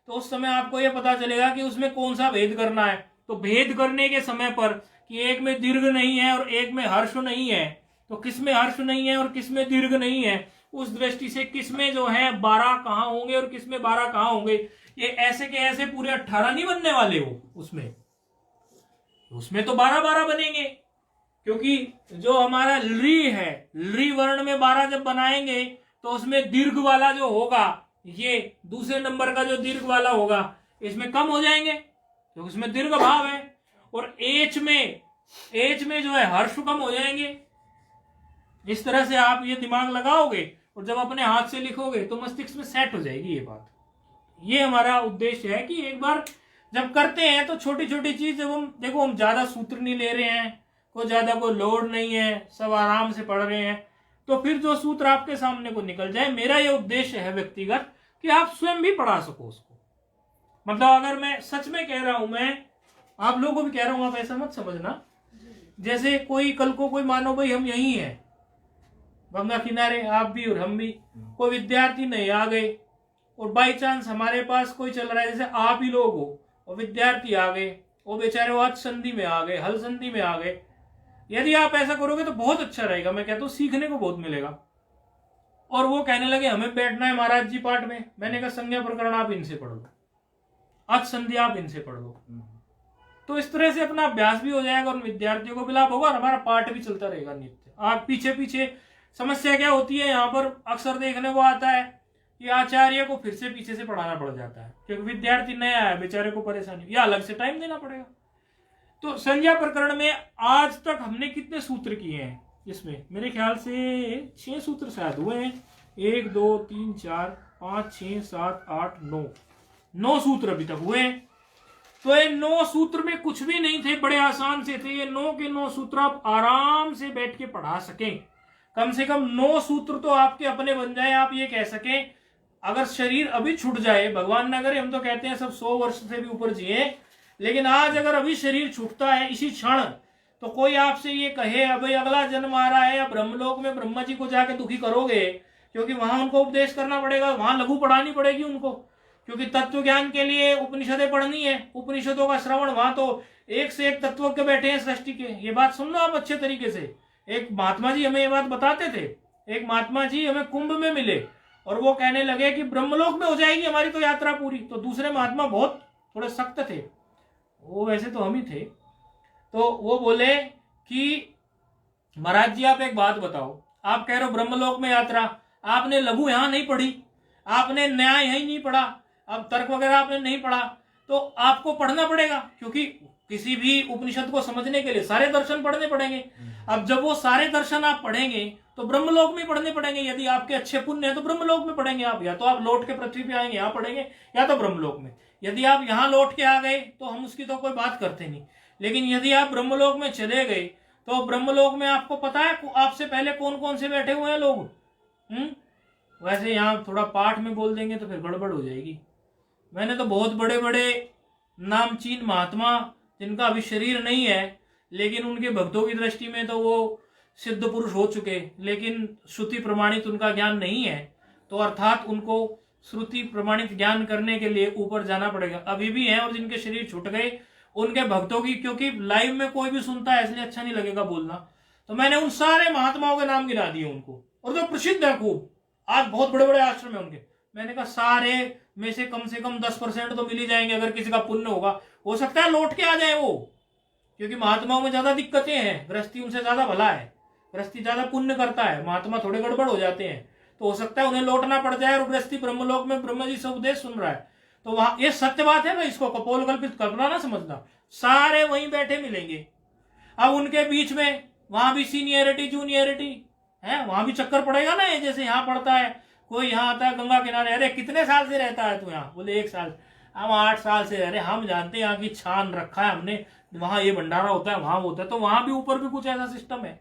तो उस समय आपको यह पता चलेगा कि उसमें कौन सा भेद करना है। तो भेद करने के समय पर कि एक में दीर्घ नहीं है और एक में हर्ष नहीं है, तो किस में हर्ष नहीं है और किस में दीर्घ नहीं है, उस दृष्टि से किस में जो है 12 कहाँ होंगे और किस में 12 कहाँ होंगे, ये ऐसे के ऐसे पूरे 18 नहीं बनने वाले हो। उसमें तो 12-12 बनेंगे, क्योंकि जो हमारा ली है, ली वर्ण में 12 जब बनाएंगे तो उसमें दीर्घ वाला जो होगा, ये दूसरे नंबर का जो दीर्घ वाला होगा, इसमें कम हो जाएंगे क्योंकि उसमें दीर्घ भाव है। और एच में जो है हर्ष कम हो जाएंगे। इस तरह से आप ये दिमाग लगाओगे और जब अपने हाथ से लिखोगे तो मस्तिष्क में सेट हो जाएगी ये बात। ये हमारा उद्देश्य है कि एक बार जब करते हैं तो छोटी छोटी चीज, जब हम देखो हम ज्यादा सूत्र नहीं ले रहे हैं, कोई ज्यादा कोई लोड नहीं है, सब आराम से पढ़ रहे हैं, तो फिर जो सूत्र आपके सामने को निकल जाए, मेरा ये उद्देश्य है व्यक्तिगत कि आप स्वयं भी पढ़ा सको उसको। मतलब अगर मैं सच में कह रहा हूं, मैं आप लोगों को भी कह रहा हूं, आप ऐसा मत समझना जैसे कोई कल को कोई मानो भाई हम यही हैं गंगा किनारे, आप भी और हम भी, कोई विद्यार्थी नहीं आ गए और बाई चांस हमारे पास कोई चल रहा है, जैसे आप ही लोग हो और विद्यार्थी आ गए, वो बेचारे वो आज संधि में आ गए, हल संधि में आ गए। यदि आप ऐसा करोगे तो बहुत अच्छा रहेगा, मैं कहता हूँ सीखने को बहुत मिलेगा। और वो कहने लगे हमें बैठना है महाराज जी पाठ में, मैंने कहा संज्ञा प्रकरण आप इनसे पढ़ लो, आज संधि आप इनसे पढ़ लो। तो इस तरह से अपना अभ्यास भी हो जाएगा और विद्यार्थियों को भी लाभ होगा और हमारा पाठ भी चलता रहेगा नित्य। आप पीछे पीछे समस्या क्या होती है, यहाँ पर अक्सर देखने को आता है कि आचार्य को फिर से पीछे से पढ़ाना पड़ जाता है क्योंकि विद्यार्थी नया है, बेचारे को परेशानी, या अलग से टाइम देना पड़ेगा। तो संज्ञा प्रकरण में आज तक हमने कितने सूत्र किए हैं? इसमें मेरे ख्याल से 6 सूत्र शायद हुए हैं। 1 2 3 4 5 6 7 8 9 सूत्र अभी तक हुए हैं। तो ये 9 सूत्र में कुछ भी नहीं थे, बड़े आसान से थे। ये 9 के 9 सूत्र आप आराम से बैठ के पढ़ा सकें। कम से कम 9 सूत्र तो आपके अपने बन जाए, आप ये कह सकें अगर शरीर अभी छूट जाए, भगवान न करे, हम तो कहते हैं सब 100 वर्ष से भी ऊपर जिए, लेकिन आज अगर अभी शरीर छूटता है इसी क्षण, तो कोई आपसे ये कहे अभी अगला जन्म आ रहा है या ब्रह्मलोक में ब्रह्मा जी को जाके दुखी करोगे, क्योंकि वहां उनको उपदेश करना पड़ेगा, वहां लघु पढ़ानी पड़ेगी उनको, क्योंकि तत्व ज्ञान के लिए उपनिषदें पढ़नी है, उपनिषदों का श्रवण, वहां तो एक से एक तत्वज्ञ बैठे हैं सृष्टि के। ये बात सुन लो आप अच्छे तरीके से। एक महात्मा जी हमें ये बात बताते थे, एक महात्मा जी हमें कुंभ में मिले और वो कहने लगे कि ब्रह्मलोक में हो जाएगी हमारी तो यात्रा पूरी। तो दूसरे महात्मा बहुत थोड़े सख्त थे, वो वैसे तो हम ही थे, तो वो बोले कि महाराज जी आप एक बात बताओ, आप कह रहे हो ब्रह्मलोक में यात्रा, आपने लघु यहां नहीं पढ़ी, आपने न्याय यही नहीं पढ़ा, अब तर्क वगैरह आपने नहीं पढ़ा, तो आपको पढ़ना पड़ेगा, क्योंकि किसी भी उपनिषद को समझने के लिए सारे दर्शन पढ़ने पड़ेंगे। अब जब वो सारे दर्शन आप पढ़ेंगे तो ब्रह्मलोक में पढ़ने पड़ेंगे। यदि आपके अच्छे पुण्य है तो ब्रह्मलोक में पढ़ेंगे आप, या तो आप लौट के पृथ्वी पे आएंगे यहाँ पढ़ेंगे, या तो ब्रह्मलोक में। यदि आप यहाँ लौट के आ गए तो हम उसकी तो कोई बात करते नहीं, लेकिन यदि आप ब्रह्मलोक में चले गए तो ब्रह्मलोक में आपको पता है आपसे पहले कौन कौन से बैठे हुए हैं लोग। वैसे यहाँ थोड़ा पाठ में बोल देंगे तो फिर गड़बड़ हो जाएगी। मैंने तो बहुत बड़े बड़े नामचीन महात्मा जिनका अभी शरीर नहीं है, लेकिन उनके भक्तों की दृष्टि में तो वो सिद्ध पुरुष हो चुके, लेकिन श्रुति प्रमाणित उनका ज्ञान नहीं है, तो अर्थात उनको श्रुति प्रमाणित ज्ञान करने के लिए ऊपर जाना पड़ेगा। अभी भी हैं और जिनके शरीर छूट गए उनके भक्तों की, क्योंकि लाइव में कोई भी सुनता है इसलिए अच्छा नहीं लगेगा बोलना, तो मैंने उन सारे महात्माओं के नाम गिना दिए उनको, और जो प्रसिद्ध है खूब, आज बहुत बड़े बड़े आश्रम है उनके। मैंने कहा सारे में से कम 10% तो मिल ही जाएंगे, अगर किसी का पुण्य होगा। हो सकता है लौट के आ जाए वो, क्योंकि महात्माओं में ज्यादा दिक्कतें हैं, गृहस्थी उनसे ज्यादा भला है, गृहस्थी ज्यादा पुण्य करता है, महात्मा थोड़े गड़बड़ हो जाते हैं, तो हो सकता है उन्हें लौटना पड़ जाए और गृहस्थी ब्रह्मलोक में ब्रह्मा जी से उपदेश सुन रहा है। तो वहां ये सत्य बात है ना, इसको कपोल कल्पित कल्पना ना समझना, सारे वहीं बैठे मिलेंगे। अब उनके बीच में वहां भी सीनियरिटी जूनियरिटी है, वहां भी चक्कर पड़ेगा ना, ये जैसे यहाँ पड़ता है, कोई यहाँ आता है गंगा किनारे, अरे कितने साल से रहता है तू यहाँ? बोले 1 साल। हम 8 साल से रह रहे, हम जानते हैं यहाँ की छान रखा है हमने, वहां ये भंडारा होता है, वहां होता है। तो वहां भी ऊपर भी कुछ ऐसा सिस्टम है,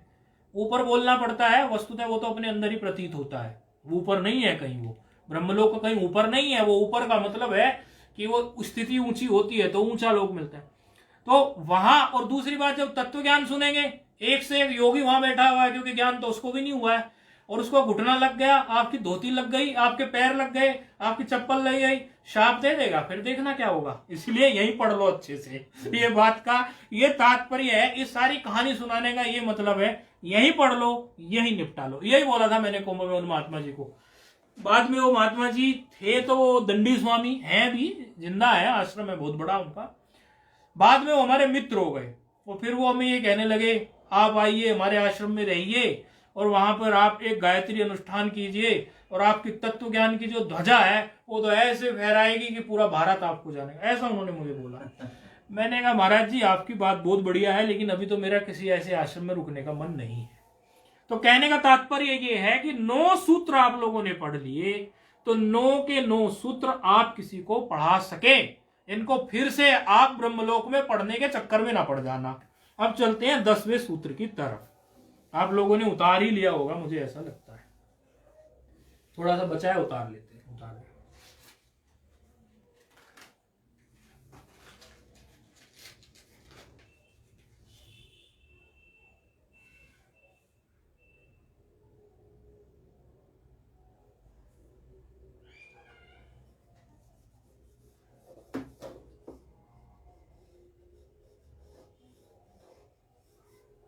ऊपर बोलना पड़ता है, वस्तुतः वो तो अपने अंदर ही प्रतीत होता है, वो ऊपर नहीं है कहीं, वो ब्रह्मलोक कहीं ऊपर नहीं है, वो ऊपर का मतलब है कि वो स्थिति ऊंची होती है तो ऊंचा लोक मिलता है। तो वहां, और दूसरी बात जब तत्व ज्ञान सुनेंगे, एक से एक योगी वहां बैठा हुआ है, क्योंकि ज्ञान तो उसको भी नहीं हुआ है, और उसको घुटना लग गया, आपकी धोती लग गई, आपके पैर लग गए, आपकी चप्पल लग गई, शाप दे देगा, फिर देखना क्या होगा। इसलिए यही पढ़ लो अच्छे से। ये बात का ये तात्पर्य है, इस सारी कहानी सुनाने का ये मतलब है, यही पढ़ लो, यही निपटा लो। यही बोला था मैंने कुंभ में उन महात्मा जी को। बाद में वो महात्मा जी थे तो वो दंडी स्वामी हैं, भी जिंदा है, आश्रम है बहुत बड़ा उनका। बाद में वो हमारे मित्र हो गए, और फिर वो हमें ये कहने लगे आप आइए हमारे आश्रम में रहिए, और वहां पर आप एक गायत्री अनुष्ठान कीजिए, और आपकी तत्व ज्ञान की जो ध्वजा है वो तो ऐसे फहराएगी कि पूरा भारत आपको जानेगा। ऐसा उन्होंने मुझे बोला। मैंने कहा महाराज जी आपकी बात बहुत बढ़िया है, लेकिन अभी तो मेरा किसी ऐसे आश्रम में रुकने का मन नहीं है। तो कहने का तात्पर्य ये है कि 9 सूत्र आप लोगों ने पढ़ लिए, तो 9 के 9 सूत्र आप किसी को पढ़ा सके, इनको फिर से आप ब्रह्मलोक में पढ़ने के चक्कर में ना पड़ जाना। अब चलते हैं 10वें सूत्र की तरफ। आप लोगों ने उतार ही लिया होगा, मुझे ऐसा लगता है। थोड़ा सा बचा है, उतार लेते हैं, उतार लेते हैं।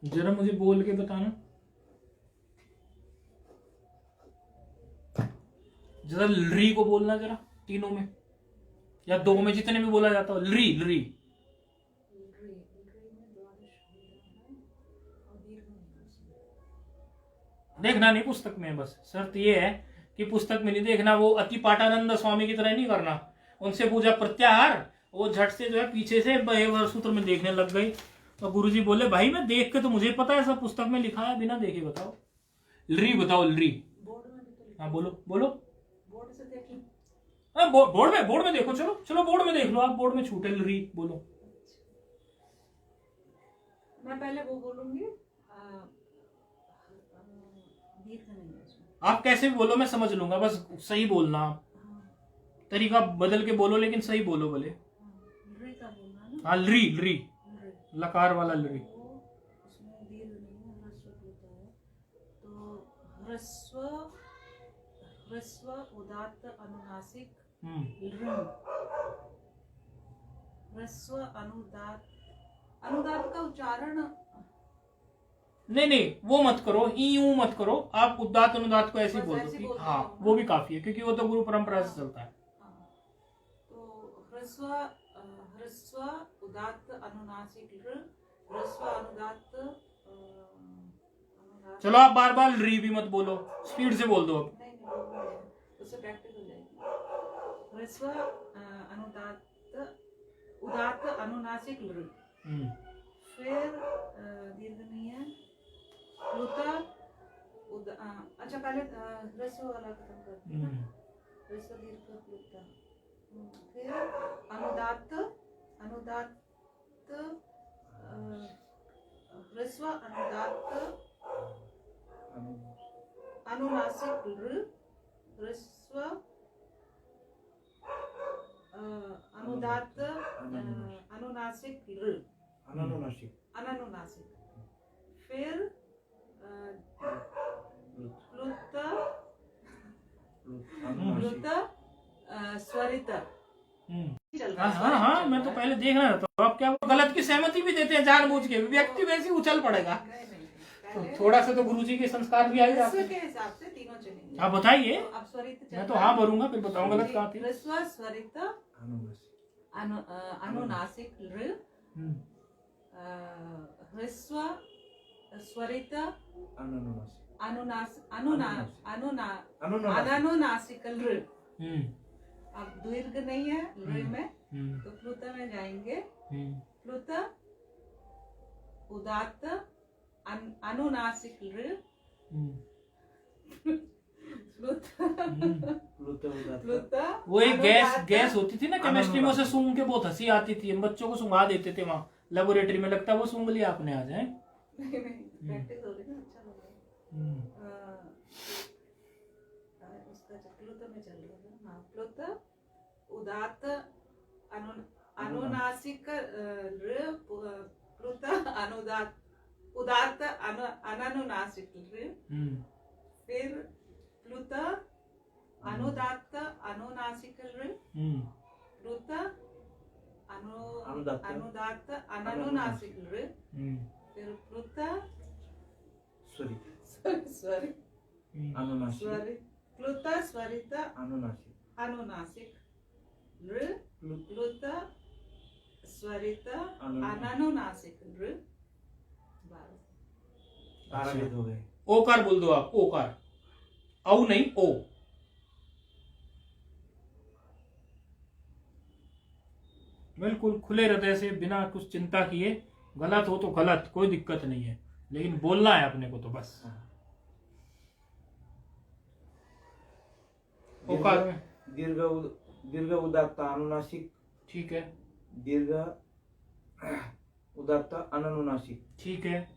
जरा मुझे बोल के बताना, जरा लरी को बोलना जरा, तीनों में या 2 में, जितने में बोला जाता हो। लरी लरी देखना नहीं पुस्तक में, बस शर्त ये है कि पुस्तक में नहीं देखना। वो अति पाटानंद स्वामी की तरह नहीं करना, उनसे पूजा प्रत्याहार, वो झट से जो है पीछे से सूत्र में देखने लग गई। तो गुरुजी बोले भाई मैं देख के तो मुझे पता है सब पुस्तक में लिखा है, बिना देखे बताओ। लरी बताओ, लरी। हाँ बोलो बोलो। बोर्ड से देख लो। हाँ बोर्ड में देखो, चलो चलो बोर्ड में देख लो आप, बोर्ड में छूटे लरी बोलो। मैं पहले वो बोलूंगी, आप कैसे भी बोलो मैं समझ लूंगा, बस सही बोलना, तरीका बदल के बोलो लेकिन सही बोलो भले। हाँ लरी लरी, लकार वाला लरी। उसमें दीर्घ नहीं है, ह्रस्व होता है, तो ह्रस्व उदात्त अनुनासिक ह्रस्व अनुदात का उच्चारण नहीं वो मत करो, यूं मत करो आप, उदात अनुदात को ऐसे बोल दो। हाँ वो भी काफी है, क्योंकि वो तो गुरु परंपरा से चलता है। तो ह्रस्व उदात्त अनुनासिक ह्रस्व अनुदात्त चलो आप बार बार री भी मत बोलो, स्पीड से बोल दो अब। नहीं उससे प्रैक्टिस हो जाएगी। ह्रस्व उदात्त अनुनासिक फिर दीर्घ नहीं है, अच्छा पहले ह्रस्व वाला खत्म करते हैं, ह्रस्व दीर्घ प्लुता, फिर अनुदात्त ह्रस्व अनुदात्त अनुनासिक ह्रस्व अनुदात्त अनुनासिक अनानुनासिक, फिर प्लुत स्वरित। हाँ मैं तो पहले देख रहा था, तो आप क्या गलत की सहमति भी देते हैं जानबूझ के, व्यक्ति वैसे उछल पड़ेगा। तो थोड़ा सा तो गुरुजी के संस्कार भी आएगा के हिसाब से तीनों चलेंगे। आप बताइए, अब स्वरित मैं तो हाँ भरूंगा, फिर बताऊंगा गलत कहाँ थी। ह्रस्व स्वरित अनुनासिक ह्रस्व स्वरित अनुनासिक ऋ। अब दीर्घ नहीं है ऋ में, तो प्लुत में जाएंगे, प्लुत उदात्त अनुनासिक ऋ, प्लुत। वो एक गैस होती थी ना केमिस्ट्री में, उसे सूंघ के बहुत हंसी आती थी, हम बच्चों को सुंघा देते थे वहाँ लेबोरेटरी में, लगता है वो सूंघ लिया आपने आज है। प्रैक्टिस हो रही है, अच्छा लग रहा है। उसका प्लुत में चल रहा है। हाँ प्लुत उदात्त अनुनासिक ऋ, प्लुत उदात्त अनानुनासिक ऋ, फिर प्लुत अनुदात्त अनुनासिक ऋ प्लुत अनुदात्त अनुनासिक ऋ फिर प्लुत स्वरित अनुनासिक स्वरित प्लुत स्वरित अनुनासिक अनुनासिक ऋ प्लुत स्वरित अनुनासिक ऋ 12 भेद हो गए। ओकार बोल दो आप, ओकार, औ नहीं ओ। बिल्कुल खुले हृदय से बिना कुछ चिंता किए, गलत हो तो गलत, कोई दिक्कत नहीं है, लेकिन बोलना है अपने को तो बस। ओकार में दीर्घ उदात्त अनुनासिक, ठीक है, दीर्घ उदात्त अनुनासिक, ठीक है,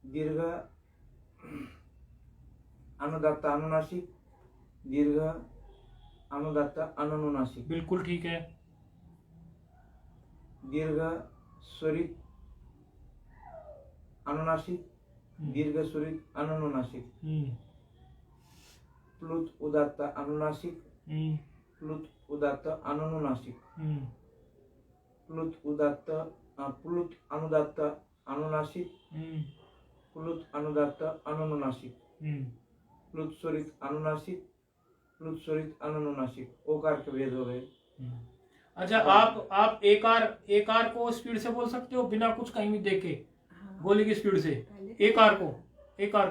दीर्घ अनुदात्त अनुनासिक, दीर्घ अनुदात्त अनुनासिक, बिल्कुल ठीक है, दीर्घ स्वरित अनुनासिक, दीर्घ स्वरित अनुनासिक, प्लुत उदात्त अनुनासिक, प्लुत उदात्त अनुनासिक, प्लुत उदात्त प्लुत अनुदात्त अनुनासिक, प्लुत अनुदात्त अनुनासिक, प्लुत स्वरित अनुनासिक, प्लुत स्वरित अनुनासिक। ओकार के भेद हो गए। अच्छा, आप एकार को स्पीड से बोल सकते हो बिना कुछ कहीं भी देखे? हाँ। गोली की स्पीड से एकार को एकार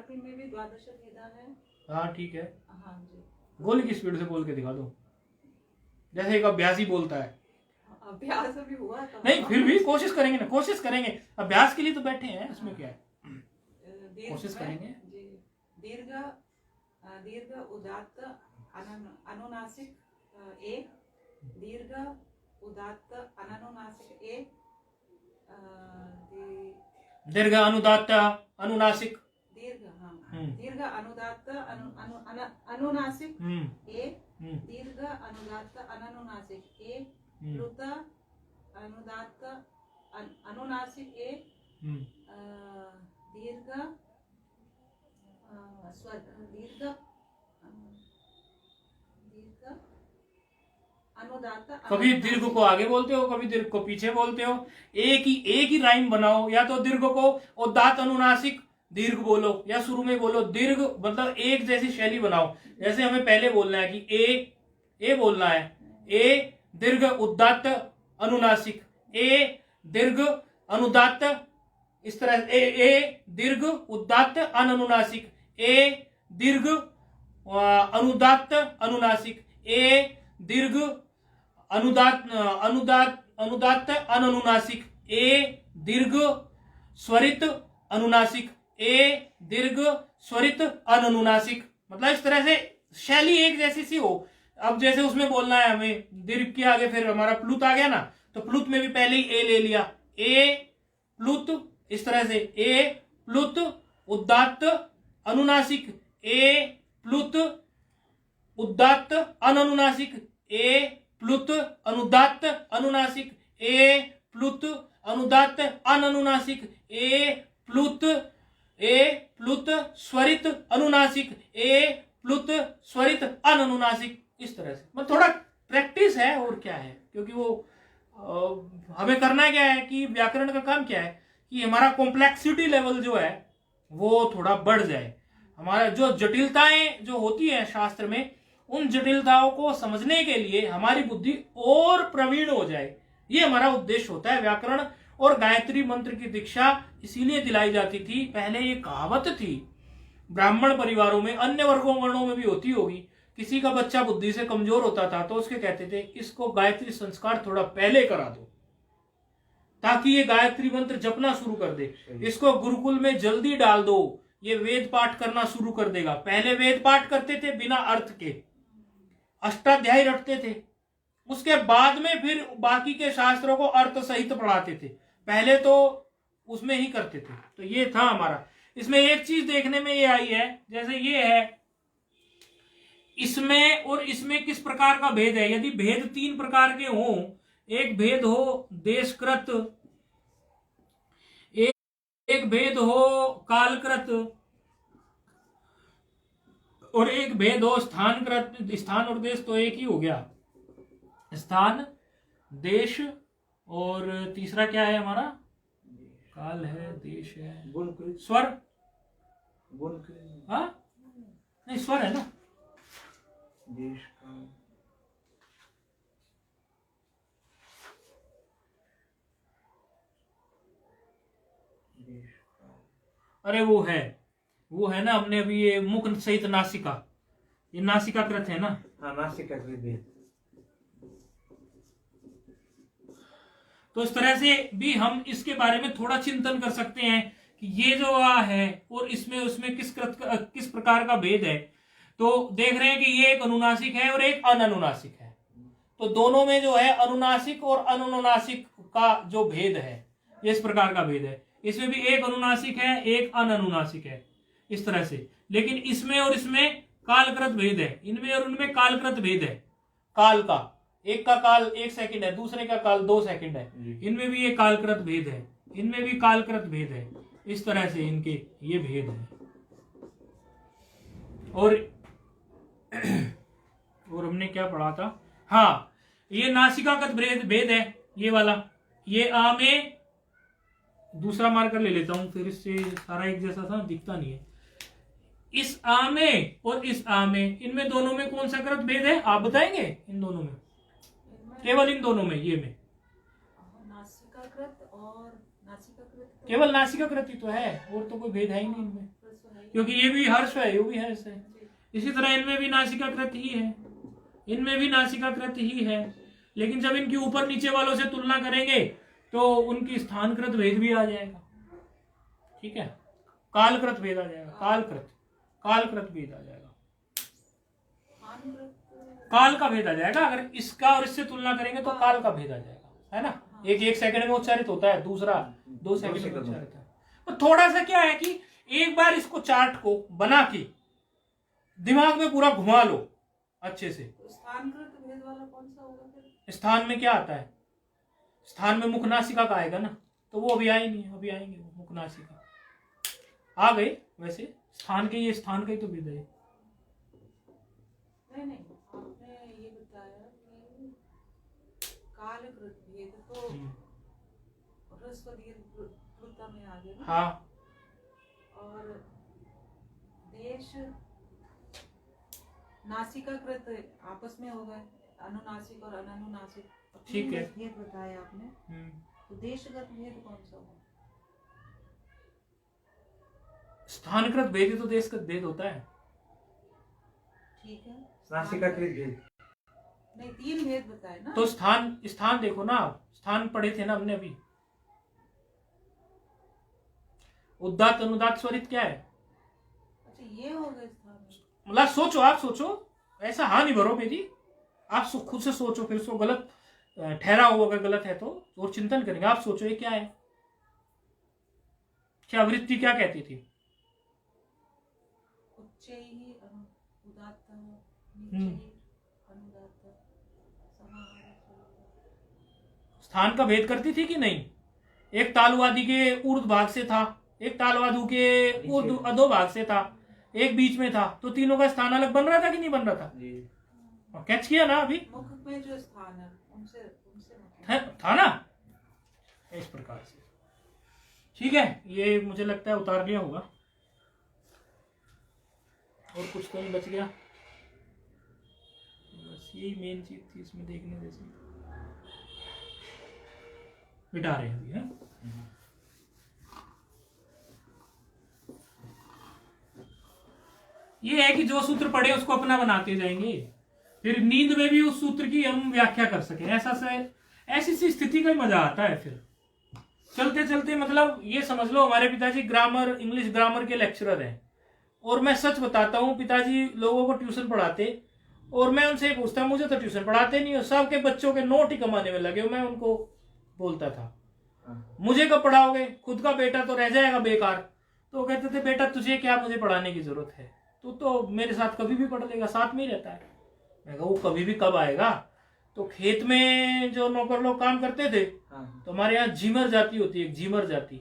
पे में भी द्वादश भेदा है। हाँ ठीक है, हाँ जी, गोली की स्पीड से बोल के दिखा दो, जैसे एक अभ्यासी बोलता है। अभ्यास अभी हुआ था। नहीं, फिर भी कोशिश करेंगे ना, कोशिश करेंगे, अभ्यास के लिए तो बैठे हैं, उसमें क्या है, कोशिश करेंगे। दीर्घ उदात्त अनुनासिक एक, दीर्घ उदात्त अनुनासिक एक, दीर्घ अनुदात्त अनुनासिक, दीर्घ अनुदात्त अनुनासिक एक, दीर्घ अनुदात्त अनुनासिक एक, प्लुत अनुदात्त अनुनासिक एक, दीर्घ अनुदात्त। कभी दीर्घ को आगे बोलते हो, कभी दीर्घ को पीछे बोलते हो, एक ही राइम बनाओ, या तो दीर्घ को उदात्त अनुनासिक दीर्घ बोलो, या शुरू में बोलो दीर्घ, मतलब एक जैसी शैली बनाओ। जैसे हमें पहले बोलना है कि ए बोलना है, ए दीर्घ उदात्त अनुनासिक, ए दीर्घ अनुदात्त, इस तरह से ए दीर्घ उदात्त अनुनासिक, ए दीर्घ अनुदात्त अनुनासिक, ए दीर्घ अनुदात्त अनुनासिक, ए दीर्घ स्वरित अनुनासिक, ए दीर्घ स्वरित अनुनासिक। मतलब इस तरह से शैली एक जैसी सी हो। अब जैसे उसमें बोलना है हमें दीर्घ के आगे फिर हमारा प्लुत आ गया ना, तो प्लुत में भी पहले ही ए ले लिया, ए प्लुत, इस तरह से ए प्लुत उदात्त अनुनासिक, ए प्लुत उदात्त अनुनासिक, ए प्लुत अनुदात्त अनुनासिक, ए प्लुत अनुदात्त अनुनासिक, ए प्लुत स्वरित अनुनासिक, ए प्लुत स्वरित अनुनासिक। इस तरह से मतलब थोड़ा प्रैक्टिस है और क्या है, क्योंकि वो हमें करना क्या है कि व्याकरण का काम क्या है कि हमारा कॉम्प्लेक्सिटी लेवल जो है वो थोड़ा बढ़ जाए। हमारा जो जटिलताएं जो होती है शास्त्र में, उन जटिलताओं को समझने के लिए हमारी बुद्धि और प्रवीण हो जाए, ये हमारा उद्देश्य होता है। व्याकरण और गायत्री मंत्र की दीक्षा इसीलिए दिलाई जाती थी। पहले ये कहावत थी ब्राह्मण परिवारों में, अन्य वर्गों वर्णों में भी होती होगी, किसी का बच्चा बुद्धि से कमजोर होता था तो उसके कहते थे इसको गायत्री संस्कार थोड़ा पहले करा दो ताकि ये गायत्री मंत्र जपना शुरू कर दे, इसको गुरुकुल में जल्दी डाल दो, ये वेद पाठ करना शुरू कर देगा। पहले वेद पाठ करते थे बिना अर्थ के, अष्टाध्यायी रटते थे, उसके बाद में फिर बाकी के शास्त्रों को अर्थ सहित पढ़ाते थे, पहले तो उसमें ही करते थे। तो ये था हमारा। इसमें एक चीज देखने में ये आई है, जैसे ये है, इसमें और इसमें किस प्रकार का भेद है। यदि भेद 3 प्रकार के हों, एक भेद हो देशकृत, एक भेद हो कालकृत और एक भेद हो स्थानकृत। स्थान और देश तो एक ही हो गया, स्थान देश, और तीसरा क्या है हमारा, काल है, देश है, गुणकृत स्वर, गुणकृत हाँ नहीं स्वर है ना, देश का देश का अरे वो है ना, हमने अभी ये मुख सहित नासिका, ये नासिका कृत है ना। हाँ नासिका कृत भेद। तो इस तरह से भी हम इसके बारे में थोड़ा चिंतन कर सकते हैं कि ये जो आ है और इसमें उसमें किस प्रकार का भेद है। तो देख रहे हैं कि ये एक अनुनासिक है और एक अननुनासिक है। तो दोनों में जो है अनुनासिक और अननुनासिक का जो भेद है, ये इस प्रकार का भेद है। इसमें भी एक अनुनासिक है, एक अननुनासिक है, इस तरह से। लेकिन इसमें और इसमें कालकृत भेद है, इनमें और उनमें कालकृत भेद है। काल का, एक का काल 1 सेकंड है, दूसरे का काल 2 सेकंड है, इनमें भी ये कालकृत भेद है, इनमें भी कालकृत भेद है। इस तरह से इनके ये भेद है। और हमने क्या पढ़ा था, हाँ ये नासिकागत भेद है, ये वाला, ये आ में दूसरा मार्कर ले लेता हूं, फिर इससे सारा एक जैसा था दिखता नहीं है। इस आ में और इस आ में, इनमें दोनों में कौन सा कृत भेद है आप बताएंगे? इन दोनों में, केवल इन दोनों में, ये में नासिकाकृत और नासिकाकृत, केवल नासिकाकृत ही तो है, और तो कोई भेद है ही नहीं इनमें, क्योंकि ये भी हर्ष है, ये भी हर्ष है। इसी तरह इनमें भी नासिकाकृत ही है, इनमें भी नासिकाकृत ही है। लेकिन जब इनकी ऊपर नीचे वालों से तुलना करेंगे तो उनकी स्थानकृत भेद भी आ जाएगा, ठीक है, कालकृत भेद आ जाएगा, कालकृत भेद आ जाएगा, काल का भेद आ जाएगा। अगर इसका और इससे तुलना करेंगे तो काल का भेद आ जाएगा, है ना। एक सेकंड में उच्चारित होता है, दूसरा 2 सेकंड में उच्चारित है। तो थोड़ा सा क्या है कि एक बार इसको चार्ट को बना के दिमाग में पूरा घुमा लो अच्छे से। स्थानकृत भेद वाला कौन सा होगा फिर? स्थान में क्या आता है, स्थान में मुख नासिका का आएगा ना, तो वो अभी आए नहीं, अभी आएंगे मुख नासिका आ गए। वैसे स्थान के, ये स्थान का ही तो भेद है। नहीं आपने ये बताया कि कालकृत भेद तो ह्रस्व दीर्घ में आ गया ना। हाँ, और देश नासिकाकृत आपस में हो गए, अनुनासिक और अननुनासिक, ठीक है। भेद बताया आपने, तो देशगत भेद कौन सा होगा? स्थानकृत भेद ही तो देशगत भेद होता है। ठीक है, नासिकाकृत भेद नहीं 3 भेद बताए ना। तो स्थान देखो ना, स्थान पढ़े थे ना हमने अभी। उदात्त अनुदात्त स्वरित क्या है? अच्छा ये हो गए स्थान। मतलब सोचो, आप सोचो, ऐसा हाँ नहीं भरो मेरी, आप खुद से सोचो, फिर उसको गलत ठहरा हो, अगर गलत है तो और चिंतन करेंगे। आप सोचो ये क्या है, क्या वृत्ति क्या कहती थी? उच्चैः उदात्तः, हम्म। नीचैः अनुदात्तः, समाहारः। स्थान का भेद करती थी कि नहीं? एक तालवादी के ऊर्ध्व भाग से था, एक तालवादु के अधो भाग से था, एक बीच में था, तो तीनों का स्थान अलग बन रहा था कि नहीं बन रहा था? कैच किया ना अभी? मुख में जो स्थान है उनसे था ना, इस प्रकार से। ठीक है, ये मुझे लगता है उतार लिया होगा, और कुछ तो नहीं बच गया, बस यही मेन चीज थी इसमें देखने जैसी। मिटा रहे हैं अभी, है? ये है कि जो सूत्र पढ़े उसको अपना बनाते जाएंगे, फिर नींद में भी उस सूत्र की हम व्याख्या कर सकें। ऐसी सी स्थिति का ही मजा आता है। फिर चलते चलते, मतलब ये समझ लो हमारे पिताजी इंग्लिश ग्रामर के लेक्चरर हैं, और मैं सच बताता हूँ, पिताजी लोगों को ट्यूशन पढ़ाते, और मैं उनसे पूछता, मुझे तो ट्यूशन पढ़ाते नहीं हो, सबके बच्चों के नोट ही कमाने में लगे हो। मैं उनको बोलता था, मुझे कब पढ़ाओगे, खुद का बेटा तो रह जाएगा बेकार। तो कहते थे, बेटा तुझे क्या, मुझे पढ़ाने की जरूरत है, तू तो मेरे साथ कभी भी पढ़ लेगा, साथ में ही रहता है। मैं कहा वो कभी भी कब आएगा? तो खेत में जो नौकर लोग काम करते थे, तो हमारे यहाँ झीमर जाति होती है, झीमर जाति,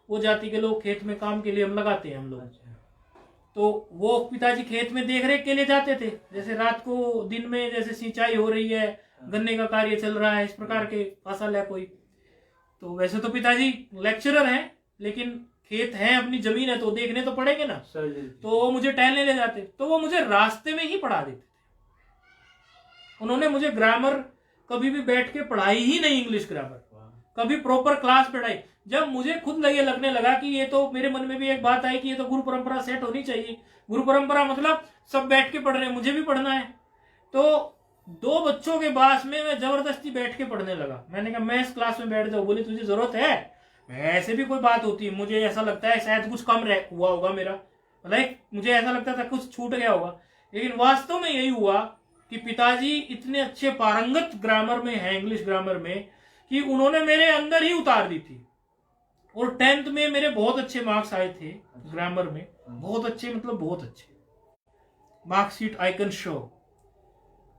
वो जाति के लोग खेत में काम के लिए हम लगाते हैं हम लोग। अच्छा। तो वो पिताजी खेत में देख रेख के लिए जाते थे, जैसे रात को दिन में जैसे सिंचाई हो रही है, गन्ने का कार्य चल रहा है, इस प्रकार के फसल है कोई। तो वैसे तो पिताजी लेक्चरर हैं, लेकिन खेत है, अपनी जमीन है, तो देखने तो पड़ेंगे ना। तो वो मुझे टहलने ले जाते, तो वो मुझे रास्ते में ही पढ़ा देते थे। उन्होंने मुझे ग्रामर कभी भी बैठ के पढ़ाई ही नहीं, इंग्लिश ग्रामर कभी प्रॉपर क्लास पढ़ाई। जब मुझे खुद लगने लगा कि ये तो, मेरे मन में भी एक बात आई कि ये तो गुरु परंपरा सेट होनी चाहिए। गुरु परंपरा मतलब सब बैठ के पढ़ रहे हैं, मुझे भी पढ़ना है। तो 2 बच्चों के पास में मैं जबरदस्ती बैठ के पढ़ने लगा। मैंने कहा मैं इस क्लास में बैठ जाऊं। बोली तुझे जरूरत है? मैं ऐसे भी कोई बात होती है, मुझे ऐसा लगता है शायद कुछ कम हुआ होगा मेरा, मतलब मुझे ऐसा लगता था कुछ छूट गया होगा, लेकिन वास्तव में यही हुआ कि पिताजी इतने अच्छे पारंगत ग्रामर में है, इंग्लिश ग्रामर में, कि उन्होंने मेरे अंदर ही उतार दी थी। और 10th में मेरे बहुत अच्छे मार्क्स आए थे ग्रामर में, बहुत अच्छे, मतलब बहुत अच्छे marksheet I can show.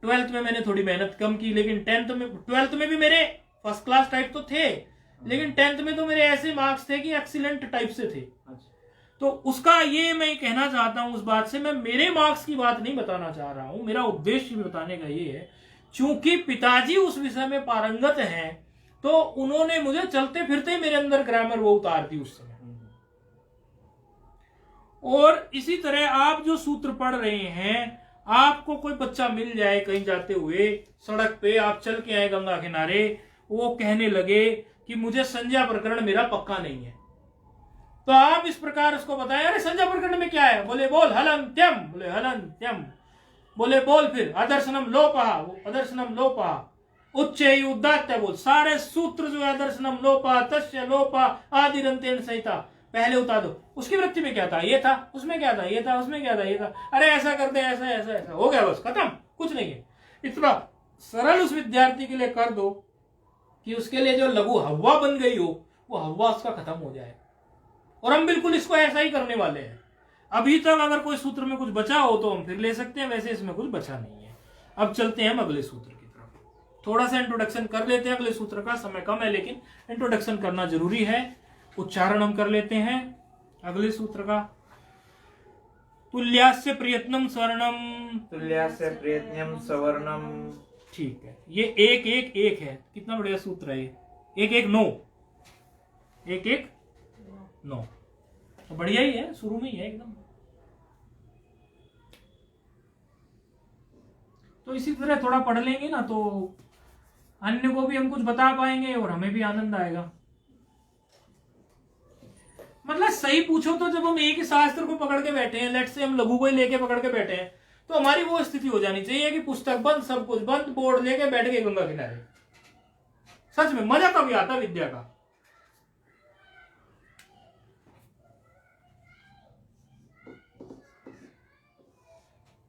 12th में मैंने थोड़ी मेहनत कम की, लेकिन 12th में भी मेरे फर्स्ट क्लास टाइप तो थे, लेकिन 10th में तो मेरे ऐसे मार्क्स थे कि एक्सीलेंट टाइप से थे। तो उसका ये मैं कहना चाहता हूं, उस बात से मैं मेरे मार्क्स की बात नहीं बताना चाह रहा हूं। मेरा उद्देश्य बताने का ये है, चूंकि पिताजी उस विषय में पारंगत हैं, तो उन्होंने मुझे चलते फिरते मेरे अंदर ग्रामर वो उतार दी उस समय। और इसी तरह आप जो सूत्र पढ़ रहे हैं, आपको कोई बच्चा मिल जाए कहीं जाते हुए सड़क पे, आप चल के आए गंगा किनारे, वो कहने लगे कि मुझे संज्ञा प्रकरण मेरा पक्का नहीं है, तो आप इस प्रकार उसको बताएं, अरे संज्ञा प्रकरण में क्या है? बोले बोल हलंत्यम, बोले हलंत्यम, बोले बोल फिर अदर्शनम लोपा, अदर्शनम लोपा, उच्चै उदात्त, बोल सारे सूत्र जो है अदर्शनम लोपा, तस्य लोपा, आदि रंतेन सहिता, पहले उतार दो। उसकी वृत्ति में क्या था? ये था। उसमें क्या था? ये था। उसमें क्या था? ये था। अरे ऐसा करते, ऐसा ऐसा ऐसा, हो गया, बस खत्म, कुछ नहीं है। इतना सरल उस विद्यार्थी के लिए कर दो कि उसके लिए जो लघु हवा बन गई हो, वो हवा उसका खत्म हो जाए। और हम बिल्कुल इसको ऐसा ही करने वाले हैं। अभी तक अगर कोई सूत्र में कुछ बचा हो तो हम फिर ले सकते हैं, वैसे इसमें कुछ बचा नहीं है। अब चलते हैं हम अगले सूत्र की तरफ। थोड़ा सा इंट्रोडक्शन कर लेते हैं अगले सूत्र का, समय कम है लेकिन इंट्रोडक्शन करना जरूरी है। उच्चारण हम कर लेते हैं अगले सूत्र का। तुल्यास्य प्रयत्नम स्वर्णम, तुल्यास्य प्रयत्नम सवर्णम। ठीक है, ये 1 1 1 है। कितना बढ़िया सूत्र है ये। 1 1 9, 1 1 9, तो बढ़िया ही है, शुरू में ही है एकदम। तो इसी तरह थोड़ा पढ़ लेंगे ना, तो अन्य को भी हम कुछ बता पाएंगे और हमें भी आनंद आएगा। मतलब सही पूछो तो जब हम एक ही शास्त्र को पकड़ के बैठे हैं, लेट से हम लघु को ही लेके पकड़ के बैठे हैं, तो हमारी वो स्थिति हो जानी चाहिए कि पुस्तक बंद, सब कुछ बंद, बोर्ड लेके बैठ गए गंगा किनारे। सच में मजा कभी आता विद्या का।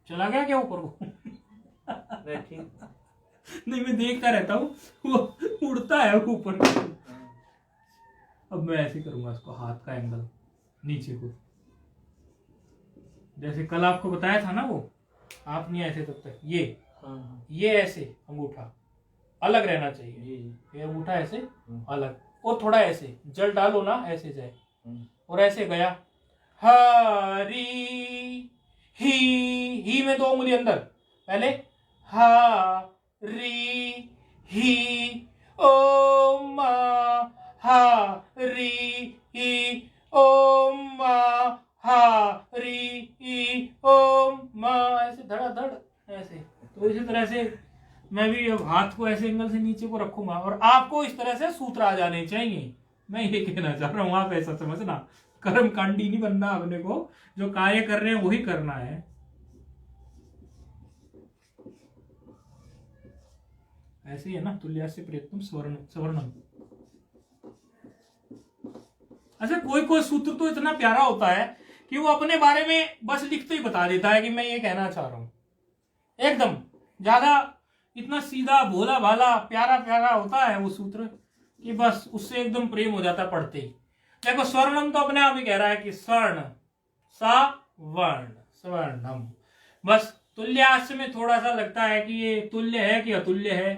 चला गया क्या ऊपर को? नहीं, मैं देखता रहता हूँ, वो उड़ता है ऊपर। अब मैं ऐसे करूंगा इसको, हाथ का एंगल नीचे को, जैसे कल आपको बताया था ना, वो आप नहीं ऐसे तब तक, ये ऐसे अंगूठा अलग रहना चाहिए, ये अंगूठा ऐसे अलग, और थोड़ा ऐसे जल डालो ना, ऐसे जाए, और ऐसे गया हरी ही में 2 उंगली अंदर, पहले हा री ही ओम मा, हा री ही ओम मा, हा री ही ओम मा, ऐसे धड़ाधड़ ऐसे। तो इसी तरह से मैं भी अब हाथ को ऐसे एंगल से नीचे को रखूंगा, और आपको इस तरह से सूत्र आ जाने चाहिए। मैं ये कहना चाह रहा हूं, आप ऐसा समझना, कर्म कांडी नहीं बनना अपने को, जो कार्य कर रहे हैं वही करना है। ऐसे ही है ना, तुल्यास्य प्रयत्नम सवर्णम। अच्छा, कोई सूत्र तो इतना प्यारा होता है कि वो अपने बारे में बस लिखते ही बता देता है कि मैं ये कहना चाह रहा हूं। एकदम ज्यादा इतना सीधा भोला भाला प्यारा प्यारा होता है वो सूत्र कि बस उससे एकदम प्रेम हो जाता पढ़ते ही। देखो, स्वर्णम तो अपने आप ही कह रहा है कि स्वर्ण, सा वर्ण, स्वर्णम। बस तुल्यास्य में थोड़ा सा लगता है कि ये तुल्य है कि अतुल्य है,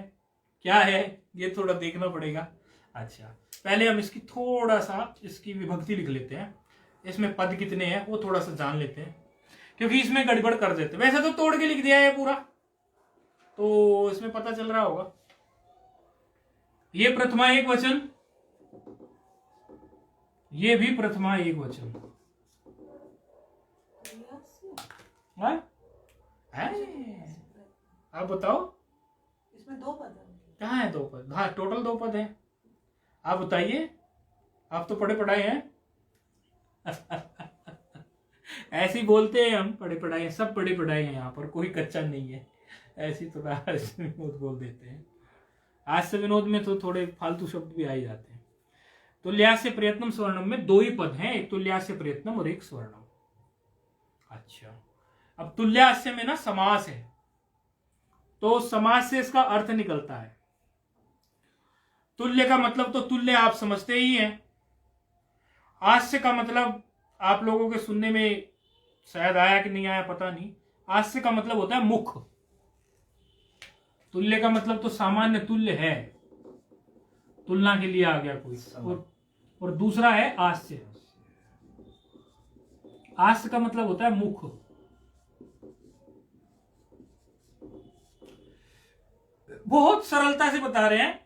क्या है, ये थोड़ा देखना पड़ेगा। अच्छा, पहले हम इसकी थोड़ा सा इसकी विभक्ति लिख लेते हैं, इसमें पद कितने हैं वो थोड़ा सा जान लेते हैं, क्योंकि इसमें गड़बड़ कर देते हैं। वैसे तो तोड़ के लिख दिया है पूरा, तो इसमें पता चल रहा होगा। ये प्रथमा एक वचन, ये भी प्रथमा एक वचन। हाँ? आप बताओ इसमें 2 पद हैं। कहाँ है 2 पद? हाँ टोटल 2 पद है। आप बताइए, आप तो पढ़े पढ़ाए हैं। ऐसे ही बोलते हैं हम, पढ़े पढ़ाए हैं, सब पढ़े पढ़ाए हैं यहाँ पर, कोई कच्चा नहीं है। ऐसी तो विनोद बोल देते हैं। आज से विनोद में तो थोड़े फालतू शब्द भी आ ही जाते हैं। तुल्यास्य प्रयत्नम स्वर्णम में 2 ही पद हैं, एक तुल्यास्य प्रयत्नम और एक स्वर्णम। अच्छा, अब तुल्यास्य में ना समास है, तो समास से इसका अर्थ निकलता है। तुल्य का मतलब तो तुल्य आप समझते ही हैं। आस्य का मतलब आप लोगों के सुनने में शायद आया कि नहीं आया पता नहीं। आस्य का मतलब होता है मुख। तुल्य का मतलब तो सामान्य तुल्य है, तुलना के लिए आ गया कोई। और दूसरा है आस्य। आस्य का मतलब होता है मुख। बहुत सरलता से बता रहे हैं,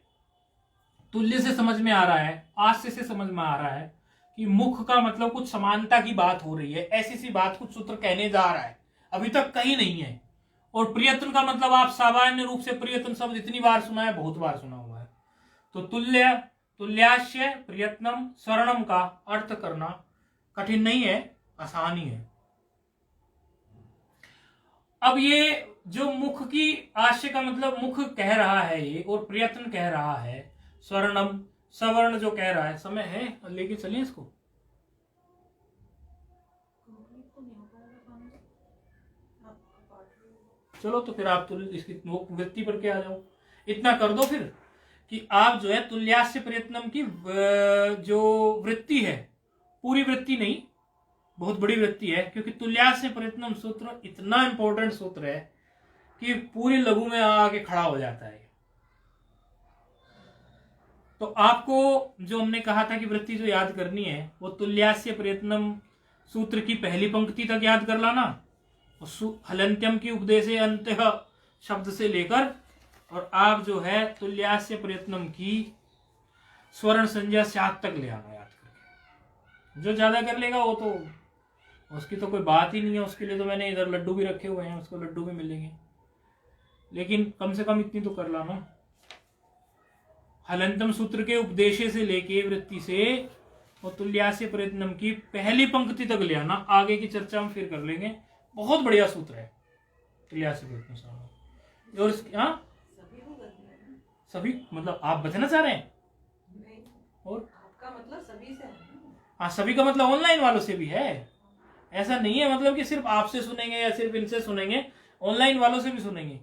तुल्य से समझ में आ रहा है, आस्य से समझ में आ रहा है कि मुख का मतलब कुछ समानता की बात हो रही है, ऐसी सी बात कुछ सूत्र कहने जा रहा है, अभी तक कहीं नहीं है। और प्रयत्न का मतलब आप सामान्य रूप से प्रयत्न शब्द इतनी बार सुना है, बहुत बार सुना हुआ है। तो तुल्य, तुल्यास्य प्रयत्नम स्वर्णम का अर्थ करना कठिन नहीं है, आसान ही है। अब ये जो मुख की, आस्य का मतलब मुख कह रहा है ये, और प्रयत्न कह रहा है, स्वर्णम सवर्ण जो कह रहा है। समय है, लेके चलिए इसको। चलो तो फिर आप इसकी वृत्ति पर के आ जाओ। इतना कर दो फिर कि आप जो है तुल्यास्य प्रयत्नम की जो वृत्ति है, पूरी वृत्ति नहीं, बहुत बड़ी वृत्ति है, क्योंकि तुल्यास्य प्रयत्नम सूत्र इतना इंपॉर्टेंट सूत्र है कि पूरी लघु में आके खड़ा हो जाता है। तो आपको जो हमने कहा था कि वृत्ति जो याद करनी है, वो तुल्यास्य प्रयत्नम सूत्र की पहली पंक्ति तक याद कर लाना, हलंत्यम की उपदेश अंत शब्द से लेकर, और आप जो है तुल्यास्य प्रयत्नम की स्वर्ण संज्ञा स्यात् तक ले आना याद करके। जो ज्यादा कर लेगा वो तो उसकी तो कोई बात ही नहीं है। उसके लिए तो मैंने इधर लड्डू भी रखे हुए हैं, उसको लड्डू भी मिलेंगे, लेकिन कम से कम इतनी तो कर लाना। हलंतम सूत्र के उपदेश से लेके वृत्ति से और तुल्यास्य प्रयत्नम की पहली पंक्ति तक ले आना। आगे की चर्चा हम फिर कर लेंगे। बहुत बढ़िया सूत्र है तुल्यास्य प्रयत्न। और हाँ, सभी मतलब आप बचना चाह रहे हैं? नहीं, और आपका मतलब सभी से है। हाँ, सभी का मतलब ऑनलाइन वालों से भी है। ऐसा नहीं है मतलब कि सिर्फ आपसे सुनेंगे या सिर्फ इनसे सुनेंगे, ऑनलाइन वालों से भी सुनेंगे।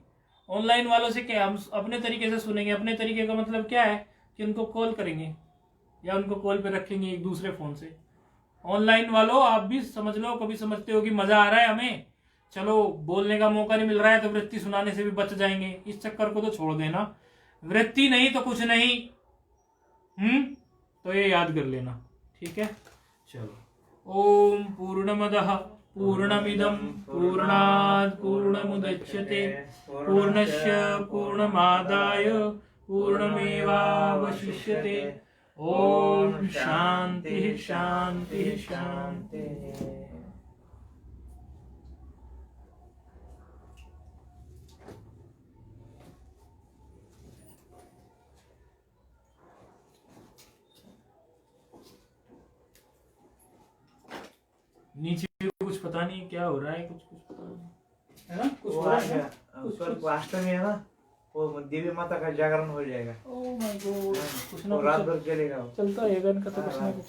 ऑनलाइन वालों से क्या, हम अपने तरीके से सुनेंगे। अपने तरीके का मतलब क्या है कि उनको कॉल करेंगे या उनको कॉल पे रखेंगे एक दूसरे फोन से। ऑनलाइन वालों आप भी समझ लो, कभी समझते हो कि मजा आ रहा है हमें, चलो बोलने का मौका नहीं मिल रहा है तो वृत्ति सुनाने से भी बच जाएंगे, इस चक्कर को तो छोड़ देना। वृत्ति नहीं तो कुछ नहीं। तो ये याद कर लेना, ठीक है। चलो, ओम पूर्णमदः पूर्णमिदं पूर्णात् पूर्णमुदच्यते पूर्णस्य पूर्णमादाय पूर्णमेवावशिष्यते। ओम शांति शांति शांति। नीचे कुछ पता नहीं क्या हो रहा है, कुछ पता नहीं है ना, कुछ हो रहा है ना? कल अष्टमी है ना, वो देवी माता का जागरण हो जाएगा। ओह माय गॉड, कुछ ना रात कुछ भर चलेगा, चलता है का तो कुछ ना कुछ।